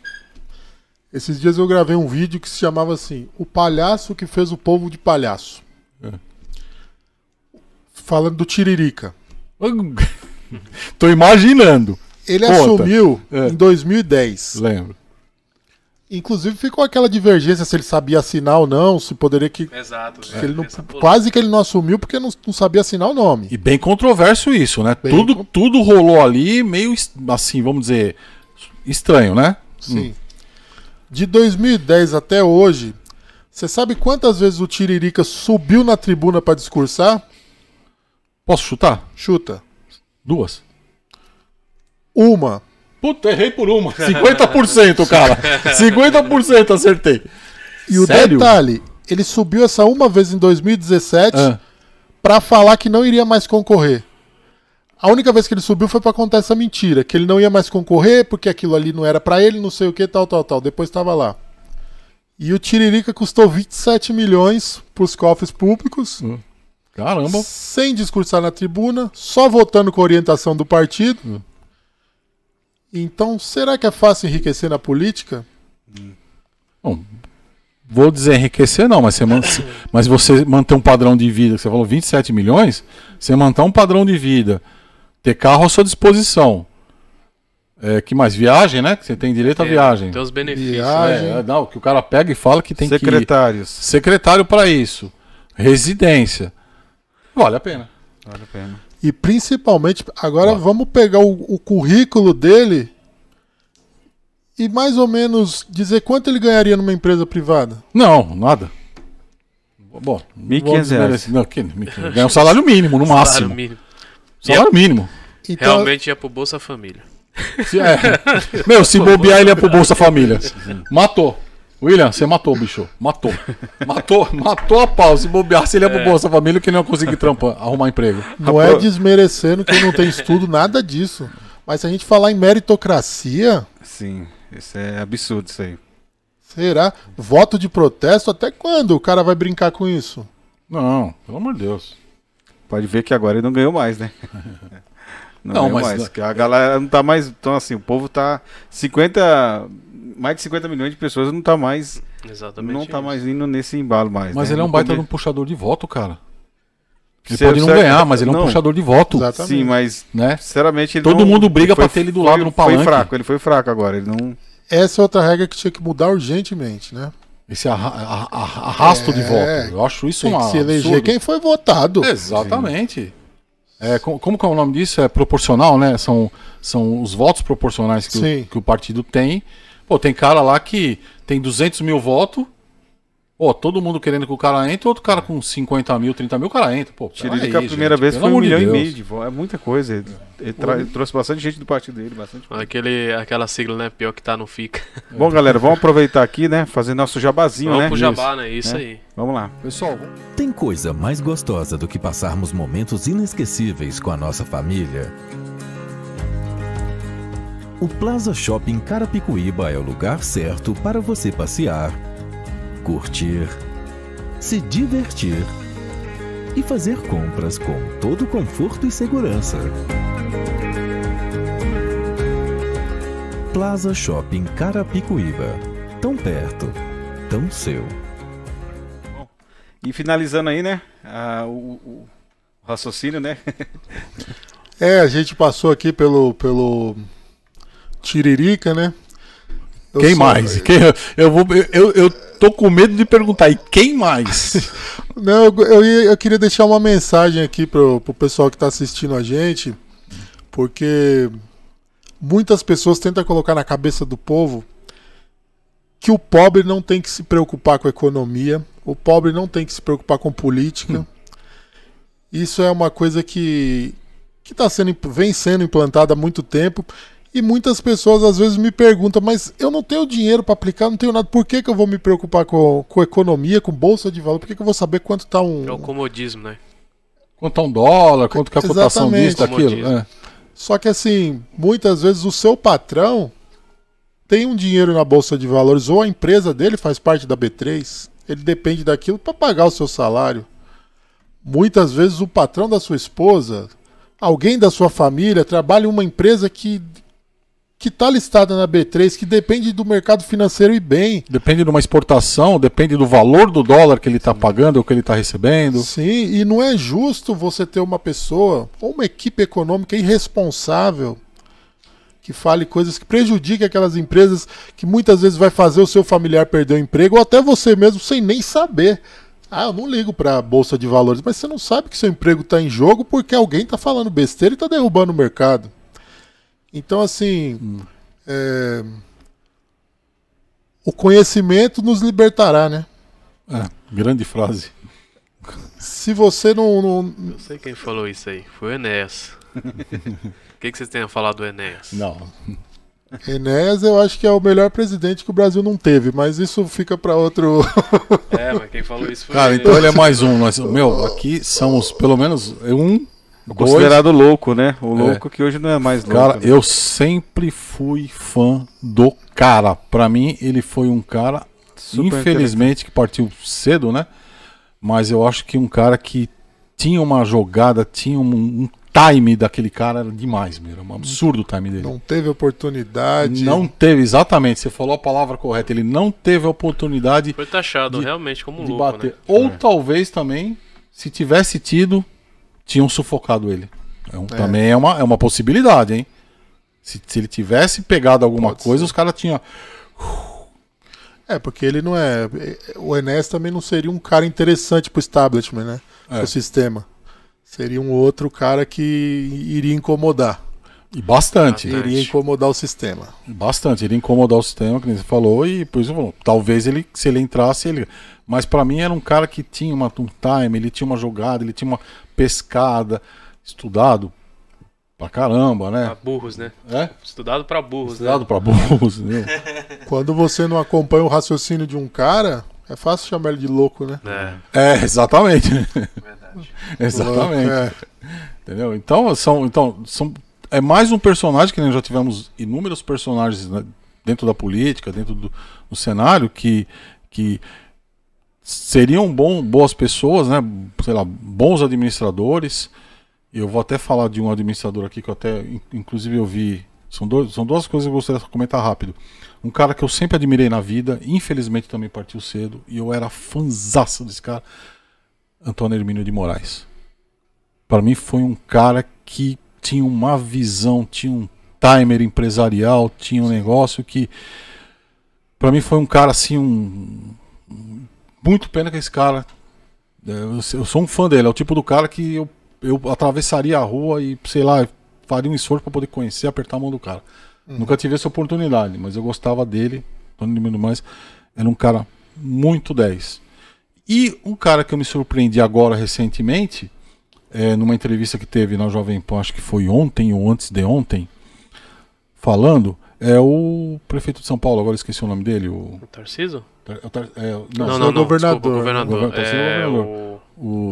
Speaker 3: Esses dias eu gravei um vídeo que se chamava assim, O Palhaço que Fez o Povo de Palhaço. Falando do Tiririca.
Speaker 2: Tô imaginando.
Speaker 3: Ele assumiu em 2010.
Speaker 2: Lembro.
Speaker 3: Inclusive ficou aquela divergência se ele sabia assinar ou não, se poderia que...
Speaker 4: Exato.
Speaker 3: Que ele não, quase que ele não assumiu porque não sabia assinar o nome.
Speaker 2: E bem controverso isso, né? Tudo rolou ali meio assim, vamos dizer, estranho, né?
Speaker 3: Sim. De 2010 até hoje, você sabe quantas vezes o Tiririca subiu na tribuna para discursar?
Speaker 2: Posso chutar?
Speaker 3: Chuta.
Speaker 2: 2.
Speaker 3: Uma.
Speaker 2: Puta, errei por uma. 50%, cara. 50% acertei.
Speaker 3: E o detalhe, ele subiu essa uma vez em 2017 para falar que não iria mais concorrer. A única vez que ele subiu foi para contar essa mentira, que ele não ia mais concorrer porque aquilo ali não era para ele, não sei o que, tal. Depois estava lá. E o Tiririca custou 27 milhões pros cofres públicos.
Speaker 2: Caramba.
Speaker 3: Sem discursar na tribuna, só votando com orientação do partido. Então, será que é fácil enriquecer na política?
Speaker 2: Bom, vou dizer enriquecer não, mas você manter um padrão de vida, que você falou 27 milhões, você manter um padrão de vida, ter carro à sua disposição. Que mais? Viagem, né? Que você tem direito à viagem.
Speaker 4: Tem os benefícios.
Speaker 2: Não, que o cara pega e fala que tem secretário para isso. Residência. Vale a pena.
Speaker 1: Vale a pena.
Speaker 3: E principalmente, agora vamos pegar o currículo dele e mais ou menos dizer quanto ele ganharia numa empresa privada.
Speaker 2: Não, nada. Bom, R$1.500. Ganha um salário mínimo, no máximo. Salário mínimo.
Speaker 4: Então, realmente ia pro Bolsa Família.
Speaker 2: Se bobear, ele ia pro Bolsa Família. Matou. William, você matou, bicho. Matou a pau. Se bobeasse, ele ia pro Bolsa Família que ele não ia conseguir arrumar emprego.
Speaker 3: Não é desmerecendo que não tem estudo, nada disso. Mas se a gente falar em meritocracia...
Speaker 1: Sim, isso é absurdo isso aí.
Speaker 3: Será? Voto de protesto? Até quando o cara vai brincar com isso?
Speaker 2: Não, pelo amor de Deus.
Speaker 1: Pode ver que agora ele não ganhou mais, né? Não,
Speaker 2: Não,
Speaker 1: ganhou
Speaker 2: mas-
Speaker 1: mais. Que a galera não tá mais. Então, assim, o povo tá. Mais de 50 milhões de pessoas não tá mais.
Speaker 4: Exatamente.
Speaker 1: Não tá
Speaker 4: isso.
Speaker 1: mais indo nesse embalo mais.
Speaker 2: Mas
Speaker 1: né?
Speaker 2: ele é um
Speaker 1: No
Speaker 2: baita de um
Speaker 1: começo-
Speaker 2: puxador de voto, cara. Ele
Speaker 1: Você-
Speaker 2: pode não
Speaker 1: você-
Speaker 2: ganhar, mas ele é um
Speaker 1: não.
Speaker 2: puxador de voto.
Speaker 3: Exatamente.
Speaker 1: Sim, mas.
Speaker 2: Né?
Speaker 1: Sinceramente, ele
Speaker 2: Todo
Speaker 1: não-
Speaker 2: mundo briga
Speaker 1: foi-
Speaker 2: pra ter ele do lado no
Speaker 1: Foi
Speaker 2: palanque.
Speaker 1: fraco, ele foi fraco agora. Ele não.
Speaker 3: Essa é outra regra que tinha que mudar urgentemente, né?
Speaker 2: Esse arrasto de voto. Eu acho isso
Speaker 3: Tem
Speaker 2: uma
Speaker 3: que se eleger
Speaker 2: absurdo.
Speaker 3: quem foi votado.
Speaker 2: Exatamente. Como que é o nome disso? É proporcional, né? São os votos proporcionais
Speaker 3: Sim.
Speaker 2: que o partido tem. Pô, tem cara lá que tem 200 mil votos. Pô, todo mundo querendo que o cara entre, outro cara com 50 mil, 30 mil, o cara entra. Pô,
Speaker 1: Tiririca a
Speaker 2: peraí,
Speaker 1: primeira
Speaker 2: gente,
Speaker 1: vez
Speaker 2: pelo
Speaker 1: foi 1,5
Speaker 2: amor de
Speaker 1: milhão
Speaker 2: Deus.
Speaker 1: de votos. É muita coisa. Ele trouxe bastante gente do partido dele. Bastante coisa.
Speaker 4: Aquela sigla, né? Pior que tá, não fica.
Speaker 1: Bom, galera, vamos aproveitar aqui, né? Fazer nosso jabazinho,
Speaker 4: Vamos
Speaker 1: né?
Speaker 4: pro jabá, né? Isso
Speaker 1: Né?
Speaker 4: aí.
Speaker 1: Vamos lá.
Speaker 2: Pessoal,
Speaker 5: Tem coisa mais gostosa do que passarmos momentos inesquecíveis com a nossa família? O Plaza Shopping Carapicuíba é o lugar certo para você passear, curtir, se divertir e fazer compras com todo conforto e segurança. Plaza Shopping Carapicuíba. Tão perto, tão seu.
Speaker 1: E finalizando aí, né? O raciocínio, né?
Speaker 3: A gente passou aqui pelo Tiririca, né? Eu
Speaker 2: quem
Speaker 3: sou-
Speaker 2: mais? Eu tô com medo de perguntar. E quem mais?
Speaker 3: Não, eu queria deixar uma mensagem aqui pro pessoal que tá assistindo a gente, porque muitas pessoas tentam colocar na cabeça do povo que o pobre não tem que se preocupar com a economia, o pobre não tem que se preocupar com política. Isso é uma coisa que vem sendo implantada há muito tempo. E muitas pessoas às vezes me perguntam, mas eu não tenho dinheiro para aplicar, não tenho nada. Por que eu vou me preocupar com economia, com bolsa de valor? Por que eu vou saber quanto tá um...
Speaker 4: É o comodismo, né?
Speaker 2: Quanto tá um dólar, quanto que é a cotação
Speaker 3: Exatamente.
Speaker 2: disso, daquilo.
Speaker 4: Comodismo.
Speaker 3: Só que assim, muitas vezes o seu patrão tem um dinheiro na bolsa de valores, ou a empresa dele faz parte da B3, ele depende daquilo para pagar o seu salário. Muitas vezes o patrão da sua esposa, alguém da sua família, trabalha em uma empresa que está listada na B3, que depende do mercado financeiro e bem.
Speaker 2: Depende de uma exportação, depende do valor do dólar que ele está pagando ou que ele está recebendo.
Speaker 3: Sim, e não é justo você ter uma pessoa ou uma equipe econômica irresponsável que fale coisas que prejudiquem aquelas empresas, que muitas vezes vai fazer o seu familiar perder o emprego, ou até você mesmo sem nem saber. Eu não ligo para a bolsa de valores, mas você não sabe que seu emprego está em jogo porque alguém está falando besteira e está derrubando o mercado. Então, assim, o conhecimento nos libertará, né?
Speaker 2: Grande frase.
Speaker 3: Se você não...
Speaker 4: Eu sei quem falou isso aí. Foi o Enéas. O que vocês têm a falar do Enéas?
Speaker 2: Não.
Speaker 3: Enéas, eu acho que é o melhor presidente que o Brasil não teve, mas isso fica para outro...
Speaker 4: Mas quem falou isso foi
Speaker 2: Cara,
Speaker 4: ele.
Speaker 2: então ele é mais um. Aqui são os, pelo menos, dois.
Speaker 1: Considerado louco, né? O louco que hoje não é mais louco.
Speaker 2: Cara,
Speaker 1: né?
Speaker 2: eu sempre fui fã do cara. Pra mim, ele foi um cara,
Speaker 1: Super
Speaker 2: infelizmente, que partiu cedo, né? Mas eu acho que um cara que tinha uma jogada, tinha um time daquele cara, era demais, meu. Era um absurdo o time dele.
Speaker 3: Não teve oportunidade.
Speaker 2: Não teve, exatamente. Você falou a palavra correta. Ele não teve a oportunidade
Speaker 4: Foi taxado
Speaker 2: de-
Speaker 4: realmente como um
Speaker 2: de
Speaker 4: louco,
Speaker 2: bater.
Speaker 4: né?
Speaker 2: Ou talvez também, se tivesse tido, tinham sufocado ele. Também é uma possibilidade, hein? Se ele tivesse pegado alguma
Speaker 3: Pode
Speaker 2: coisa,
Speaker 3: ser.
Speaker 2: os caras tinham.
Speaker 3: Porque ele não é... O Enéas também não seria um cara interessante pro establishment, né? Pro sistema. Seria um outro cara que iria incomodar.
Speaker 2: E bastante.
Speaker 4: Bastante.
Speaker 3: Iria incomodar o sistema.
Speaker 2: Bastante. Ele incomodar o sistema, que nem você falou, e por isso talvez ele, se ele entrasse, ele. Mas pra mim era um cara que tinha um time, ele tinha uma jogada, ele tinha uma pescada, estudado pra caramba,
Speaker 4: Pra
Speaker 2: né?
Speaker 4: burros, né?
Speaker 2: É?
Speaker 4: Estudado pra burros,
Speaker 2: Estudado
Speaker 4: né?
Speaker 2: pra burros, entendeu?
Speaker 3: Quando você não acompanha o raciocínio de um cara, é fácil chamar ele de louco, né?
Speaker 2: Exatamente.
Speaker 4: Verdade.
Speaker 2: Exatamente.
Speaker 3: É.
Speaker 2: Entendeu? Então, é mais um personagem que nós já tivemos inúmeros personagens, né, dentro da política, dentro do cenário, que seriam boas pessoas, né? Sei lá, bons administradores. Eu vou até falar de um administrador aqui que eu até, inclusive, eu vi. São duas coisas que eu gostaria de comentar rápido. Um cara que eu sempre admirei na vida, infelizmente também partiu cedo, e eu era fãzaço desse cara, Antônio Hermínio de Moraes. Para mim foi um cara que tinha uma visão, tinha um timer empresarial, tinha um negócio que, para mim foi um cara assim, muito pena que esse cara, eu sou um fã dele, é o tipo do cara que eu atravessaria a rua e, sei lá, faria um esforço para poder conhecer, apertar a mão do cara. Nunca tive essa oportunidade, mas eu gostava dele. Antônio Hermínio de Moraes era um cara muito 10. E um cara que eu me surpreendi agora recentemente, numa entrevista que teve na Jovem Pan, acho que foi ontem ou antes de ontem, falando, é o prefeito de São Paulo, agora esqueci o nome dele. O
Speaker 4: Tarcísio?
Speaker 3: Não, governador.
Speaker 4: Desculpa, governador.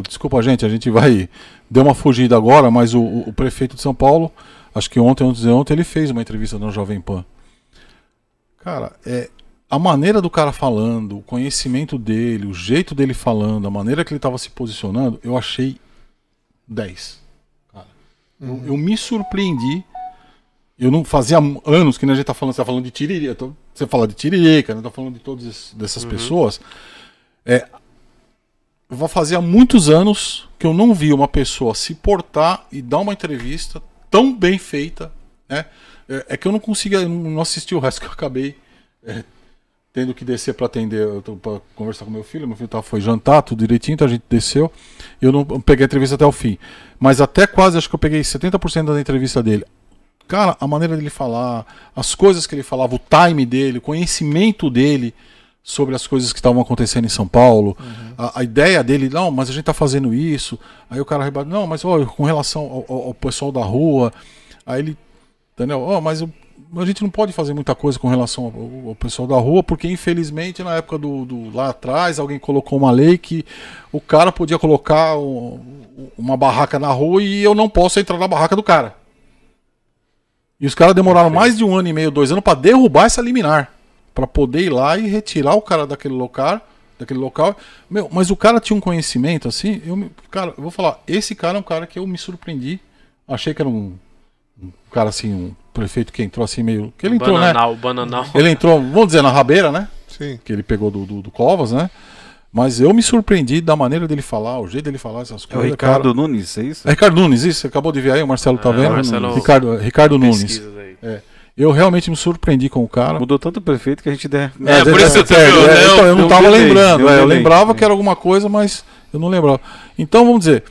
Speaker 2: Desculpa, gente, a gente vai... Deu uma fugida agora, mas o prefeito de São Paulo, acho que ontem, ele fez uma entrevista na Jovem Pan. Cara, a maneira do cara falando, o conhecimento dele, o jeito dele falando, a maneira que ele estava se posicionando, eu achei 10. Cara, eu me surpreendi. Eu não fazia anos que a gente tá falando de Tiririca. Você fala de Tiririca, né? Tá falando de todas dessas pessoas. Vai fazer há muitos anos que eu não vi uma pessoa se portar e dar uma entrevista tão bem feita, né? É que eu não conseguia, eu não assisti o resto, que eu acabei tendo que descer para atender, para conversar com meu filho foi jantar, tudo direitinho, então a gente desceu, eu não peguei a entrevista até o fim, mas até quase, acho que eu peguei 70% da entrevista dele. Cara, a maneira dele falar, as coisas que ele falava, o time dele, o conhecimento dele sobre as coisas que estavam acontecendo em São Paulo, a ideia dele, não, mas a gente tá fazendo isso, aí o cara rebate, não, mas ó, com relação ao pessoal da rua, aí ele, entendeu? Mas a gente não pode fazer muita coisa com relação ao pessoal da rua, porque infelizmente na época lá atrás alguém colocou uma lei que o cara podia colocar uma barraca na rua e eu não posso entrar na barraca do cara. E os caras demoraram mais de 1 ano e meio, 2 anos para derrubar essa liminar, para poder ir lá e retirar o cara daquele local. Meu, mas o cara tinha um conhecimento assim, eu vou falar, esse cara é um cara que eu me surpreendi, achei que era um cara assim, um prefeito que entrou assim meio, que ele entrou,
Speaker 4: Bananal.
Speaker 2: Ele entrou, vamos dizer, na rabeira, né?
Speaker 3: Sim.
Speaker 2: Que ele pegou do Covas, né? Mas eu me surpreendi da maneira dele falar, o jeito dele falar essas coisas.
Speaker 1: É o Ricardo Nunes, é isso?
Speaker 2: É Ricardo Nunes, isso, você acabou de ver aí, o Marcelo tá vendo?
Speaker 4: Marcelo,
Speaker 2: Ricardo Nunes. Eu realmente me surpreendi com o cara.
Speaker 1: Mudou tanto o prefeito que a gente
Speaker 4: por isso eu
Speaker 2: então, eu não tava lembrando. Eu
Speaker 1: delay.
Speaker 2: lembrava que era alguma coisa, mas eu não lembrava. Então, vamos dizer,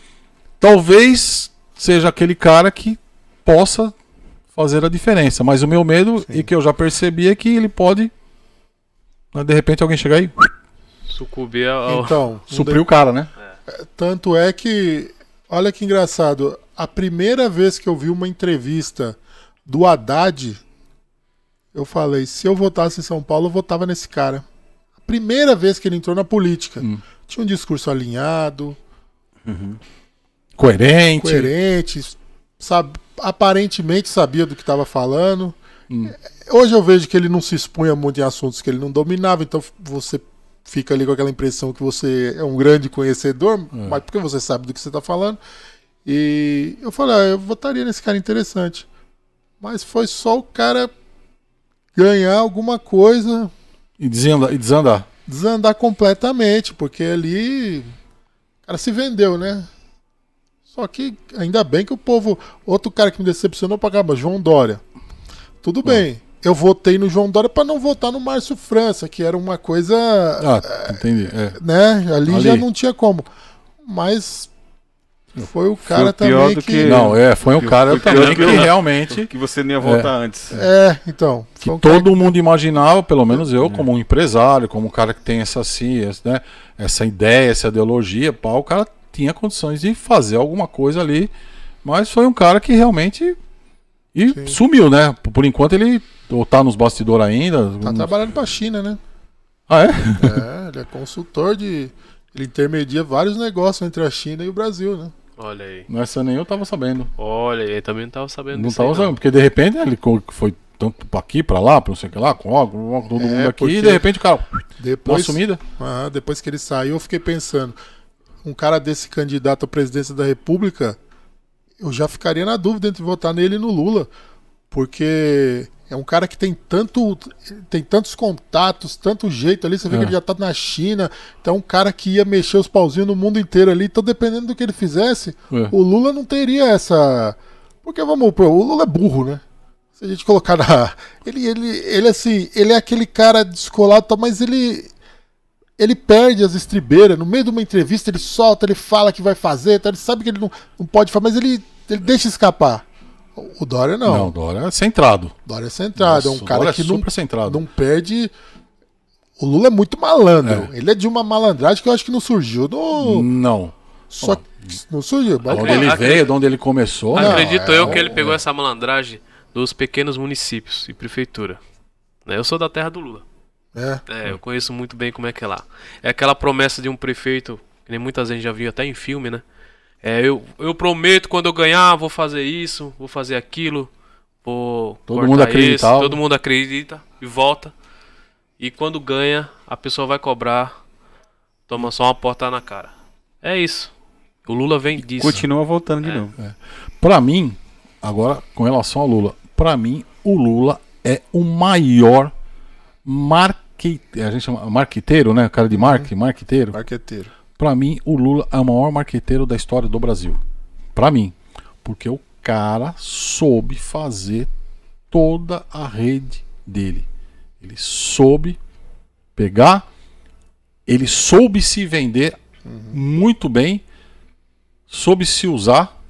Speaker 2: talvez seja aquele cara que possa fazer a diferença. Mas o meu medo, e que eu já percebi, é que ele pode, de repente, alguém chegar e
Speaker 4: Sucumbir ao...
Speaker 3: Então,
Speaker 2: suprir o cara, né?
Speaker 3: tanto é que, olha que engraçado, a primeira vez que eu vi uma entrevista do Haddad, eu falei, se eu votasse em São Paulo, eu votava nesse cara. A primeira vez que ele entrou na política. Tinha um discurso alinhado, coerente, aparentemente sabia do que estava falando. Hoje eu vejo que ele não se expunha muito em assuntos que ele não dominava, então você fica ali com aquela impressão que você é um grande conhecedor, mas porque você sabe do que você está falando. E eu falei, eu votaria nesse cara interessante. Mas foi só o cara ganhar alguma coisa
Speaker 2: E desandar.
Speaker 3: desandar completamente, porque ali o cara se vendeu, né? Só que ainda bem que o povo... Outro cara que me decepcionou pra caramba, João Dória. Tudo bem, eu votei no João Dória pra não votar no Márcio França, que era uma coisa...
Speaker 2: Entendi.
Speaker 3: Né? Ali já não tinha como. Mas foi o cara também que...
Speaker 2: Não, foi um cara também que realmente...
Speaker 1: Que você nem ia votar antes.
Speaker 3: Então...
Speaker 2: Que todo mundo imaginava, pelo menos eu, como um empresário, como um cara que tem essa ideia, essa ideologia, o cara tinha condições de fazer alguma coisa ali, mas foi um cara que realmente sumiu, né? Por enquanto ele ou tá nos bastidores ainda.
Speaker 3: Tá trabalhando pra China, né?
Speaker 2: Ah, é?
Speaker 3: Ele é consultor de... Ele intermedia vários negócios entre a China e o Brasil, né?
Speaker 4: Olha aí.
Speaker 2: Essa nem eu tava sabendo.
Speaker 4: Olha aí, também não tava sabendo
Speaker 2: Não
Speaker 4: disso
Speaker 2: tava
Speaker 4: aí,
Speaker 2: sabendo, porque de repente ele foi tanto pra aqui, pra lá, pra não sei o que lá, coloca todo mundo aqui,
Speaker 3: porque
Speaker 2: e de repente o cara, uma
Speaker 3: Depois,
Speaker 2: sumida.
Speaker 3: depois que ele saiu, eu fiquei pensando, um cara desse candidato à presidência da República, eu já ficaria na dúvida entre votar nele e no Lula, porque é um cara que tem tantos contatos, tanto jeito ali, você vê que ele já tá na China, então é um cara que ia mexer os pauzinhos no mundo inteiro ali, então dependendo do que ele fizesse, o Lula não teria essa... Porque o Lula é burro, né? Se a gente colocar na... Ele assim, ele é aquele cara descolado, mas ele perde as estribeiras. No meio de uma entrevista, ele solta, ele fala que vai fazer, ele sabe que ele não pode fazer, mas ele deixa escapar. O Dória não.
Speaker 2: Não, o Dória é centrado.
Speaker 3: Dória é centrado.
Speaker 2: Nossa,
Speaker 3: é um cara que
Speaker 2: super centrado.
Speaker 3: não perde... O Lula é muito malandro. Ele é de uma malandragem que eu acho que não surgiu
Speaker 2: Não.
Speaker 3: Só que não surgiu.
Speaker 2: De onde ele veio, de onde ele começou.
Speaker 4: Acredito eu que ele pegou essa malandragem dos pequenos municípios e prefeitura. Eu sou da terra do Lula. Eu conheço muito bem como é que é lá. É aquela promessa de um prefeito, que nem muita gente já viu até em filme, né? Eu prometo quando eu ganhar, vou fazer isso, vou fazer aquilo, vou
Speaker 2: todo mundo acredita.
Speaker 4: Todo mundo acredita e volta. E quando ganha, a pessoa vai cobrar, toma só uma porta na cara. É isso. O Lula vem disso.
Speaker 1: Continua voltando de novo.
Speaker 2: Pra mim, agora com relação ao Lula, pra mim o Lula é o maior a gente chama marqueteiro, né? Cara de marqueteiro.
Speaker 3: Marqueteiro.
Speaker 2: Pra mim, o Lula é o maior marqueteiro da história do Brasil. Pra mim. Porque o cara soube fazer toda a rede dele. Ele soube pegar, ele soube se vender muito bem, soube se usar.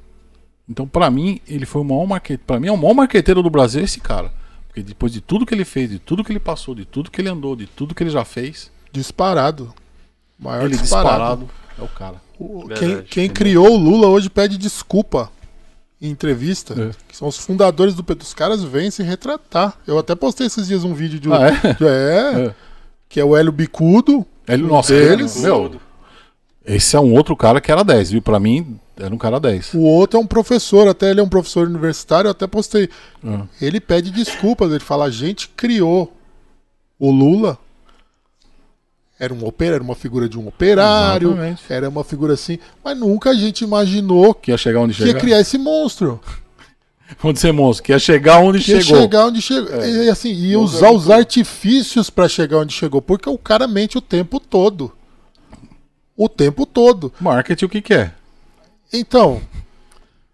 Speaker 2: Então, pra mim, ele foi o maior marqueteiro. Pra mim, é o maior marqueteiro do Brasil esse cara. Porque depois de tudo que ele fez, de tudo que ele passou, de tudo que ele andou, de tudo que ele já fez...
Speaker 3: Disparado. Maior
Speaker 2: ele disparado é o cara.
Speaker 3: Quem criou o Lula hoje pede desculpa em entrevista. Que são os fundadores do PT. Os caras vêm se retratar. Eu até postei esses dias um vídeo de que é o Hélio Bicudo.
Speaker 2: Deles. Esse é um outro cara que era 10, viu? Pra mim, era um cara 10.
Speaker 3: O outro é um professor, até ele é um professor universitário, eu até postei. Ele pede desculpas, ele fala, a gente criou o Lula. Era uma figura de um operário. Exatamente. Era uma figura assim, mas nunca a gente imaginou
Speaker 2: que ia chegar onde chegou.
Speaker 3: Que ia criar esse monstro.
Speaker 2: Onde ser monstro, que ia chegar onde chegou.
Speaker 3: Ia chegar onde chegou. E assim, ia usar os artifícios pra chegar onde chegou, porque o cara mente o tempo todo. O tempo todo.
Speaker 2: Marketing o que é?
Speaker 3: Então,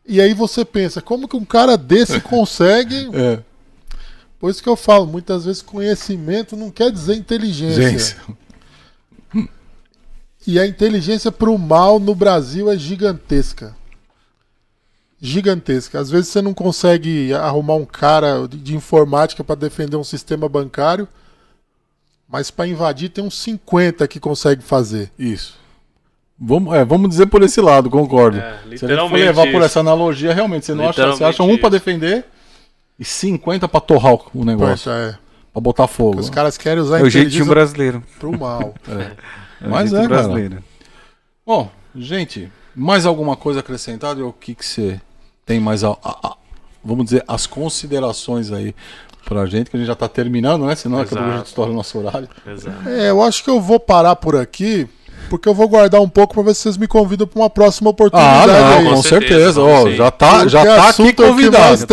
Speaker 3: e aí você pensa, como que um cara desse consegue... Por isso que eu falo, muitas vezes conhecimento não quer dizer inteligência. E a inteligência pro mal no Brasil é gigantesca. Gigantesca. Às vezes você não consegue arrumar um cara de informática para defender um sistema bancário, mas para invadir tem uns 50 que consegue fazer.
Speaker 2: Isso. Vamos dizer por esse lado, concordo.
Speaker 4: Literalmente.
Speaker 2: Se a gente for levar por essa analogia, realmente, você acha um para defender e 50 para torrar o negócio. Para botar fogo.
Speaker 3: Os caras querem usar
Speaker 1: a inteligência o jeitinho brasileiro
Speaker 3: pro mal.
Speaker 2: Mas brasileiro. Bom, gente, mais alguma coisa acrescentada? Ou o que você tem mais vamos dizer, as considerações aí pra gente, que a gente já tá terminando, né? Senão acabou a gente estoura o nosso horário.
Speaker 3: Eu acho que eu vou parar por aqui, porque eu vou guardar um pouco pra ver se vocês me convidam pra uma próxima oportunidade.
Speaker 2: Com certeza. Já tá aqui convidado.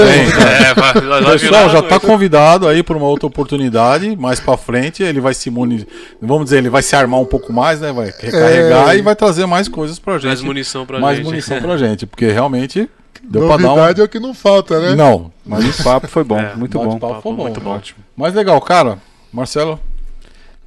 Speaker 2: Pessoal, já tá convidado aí pra uma outra oportunidade. Mais pra frente, ele vai vamos dizer, ele vai se armar um pouco mais, né? Vai recarregar e vai trazer mais coisas pra gente.
Speaker 4: Mais munição
Speaker 2: pra gente, porque realmente deu pra dar
Speaker 3: novidade é o que não falta, né?
Speaker 2: Não,
Speaker 1: mas o papo foi bom, muito bom.
Speaker 2: O papo foi muito bom. Ótimo. Mas legal, cara. Marcelo?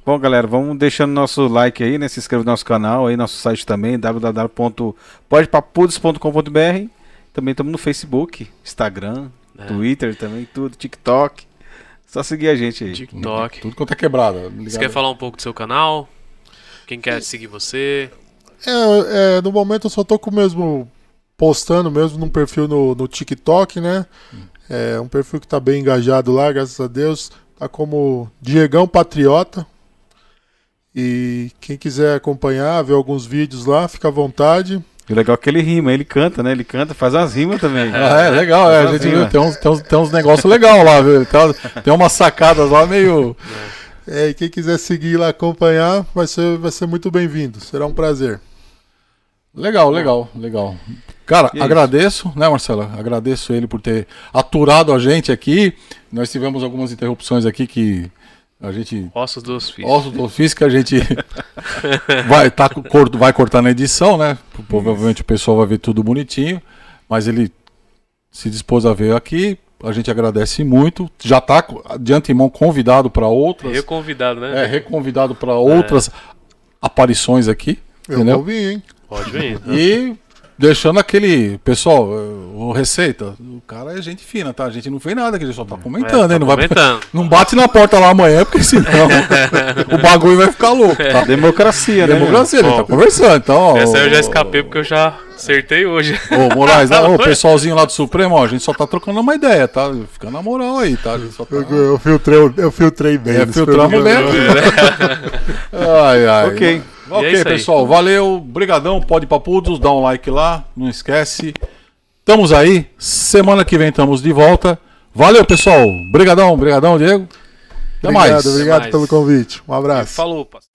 Speaker 1: Bom, galera, vamos deixando nosso like aí, né? Se inscreva no nosso canal, aí nosso site também, www.podpapudos.com.br. Também estamos no Facebook, Instagram, Twitter também, tudo, TikTok. Só seguir a gente aí.
Speaker 4: TikTok.
Speaker 2: Tudo quanto é quebrado.
Speaker 4: Você quer falar um pouco do seu canal? Quem quer seguir você?
Speaker 3: No momento eu só tô postando mesmo num perfil no TikTok, né? É um perfil que tá bem engajado lá, graças a Deus. Tá como Diegão Patriota. E quem quiser acompanhar, ver alguns vídeos lá, fica à vontade.
Speaker 1: E o legal é que ele rima, ele canta, né? Ele canta, faz umas rimas também.
Speaker 2: Legal. A gente viu, tem uns negócios legais lá, viu? Tem umas sacadas lá meio...
Speaker 3: E quem quiser seguir lá, acompanhar, vai ser muito bem-vindo. Será um prazer.
Speaker 2: Legal. Cara, agradeço, né, Marcelo? Agradeço ele por ter aturado a gente aqui. Nós tivemos algumas interrupções aqui que a gente...
Speaker 4: Ossos do ofício
Speaker 2: que a gente vai cortar na edição, né? Provavelmente o pessoal vai ver tudo bonitinho. Mas ele se dispôs a ver aqui. A gente agradece muito. Já está de antemão convidado para outras...
Speaker 4: Reconvidado, né?
Speaker 2: Reconvidado para outras aparições aqui. Entendeu?
Speaker 3: Vou vir, hein?
Speaker 4: Pode vir.
Speaker 2: E deixando aquele... Pessoal, o Receita, o cara é gente fina, tá? A gente não fez nada, que ele só tá comentando, hein? Não bate na porta lá amanhã, porque senão o bagulho vai ficar louco, tá?
Speaker 1: Democracia, né?
Speaker 2: Democracia, ele tá conversando, então...
Speaker 4: Essa aí eu já escapei porque eu já acertei hoje.
Speaker 2: Ô, Moraes, o pessoalzinho lá do Supremo, ó, a gente só tá trocando uma ideia, tá? Fica na moral aí, tá? A gente só tá...
Speaker 3: Eu filtrei bem.
Speaker 2: Filtramos bem. Ai.
Speaker 1: Ok.
Speaker 2: Ok, pessoal, valeu, brigadão, pode papudos, dá um like lá, não esquece. Estamos aí, semana que vem estamos de volta. Valeu, pessoal, brigadão, Diego. Até mais.
Speaker 3: Obrigado pelo convite. Um abraço.
Speaker 4: Falou, parceiro.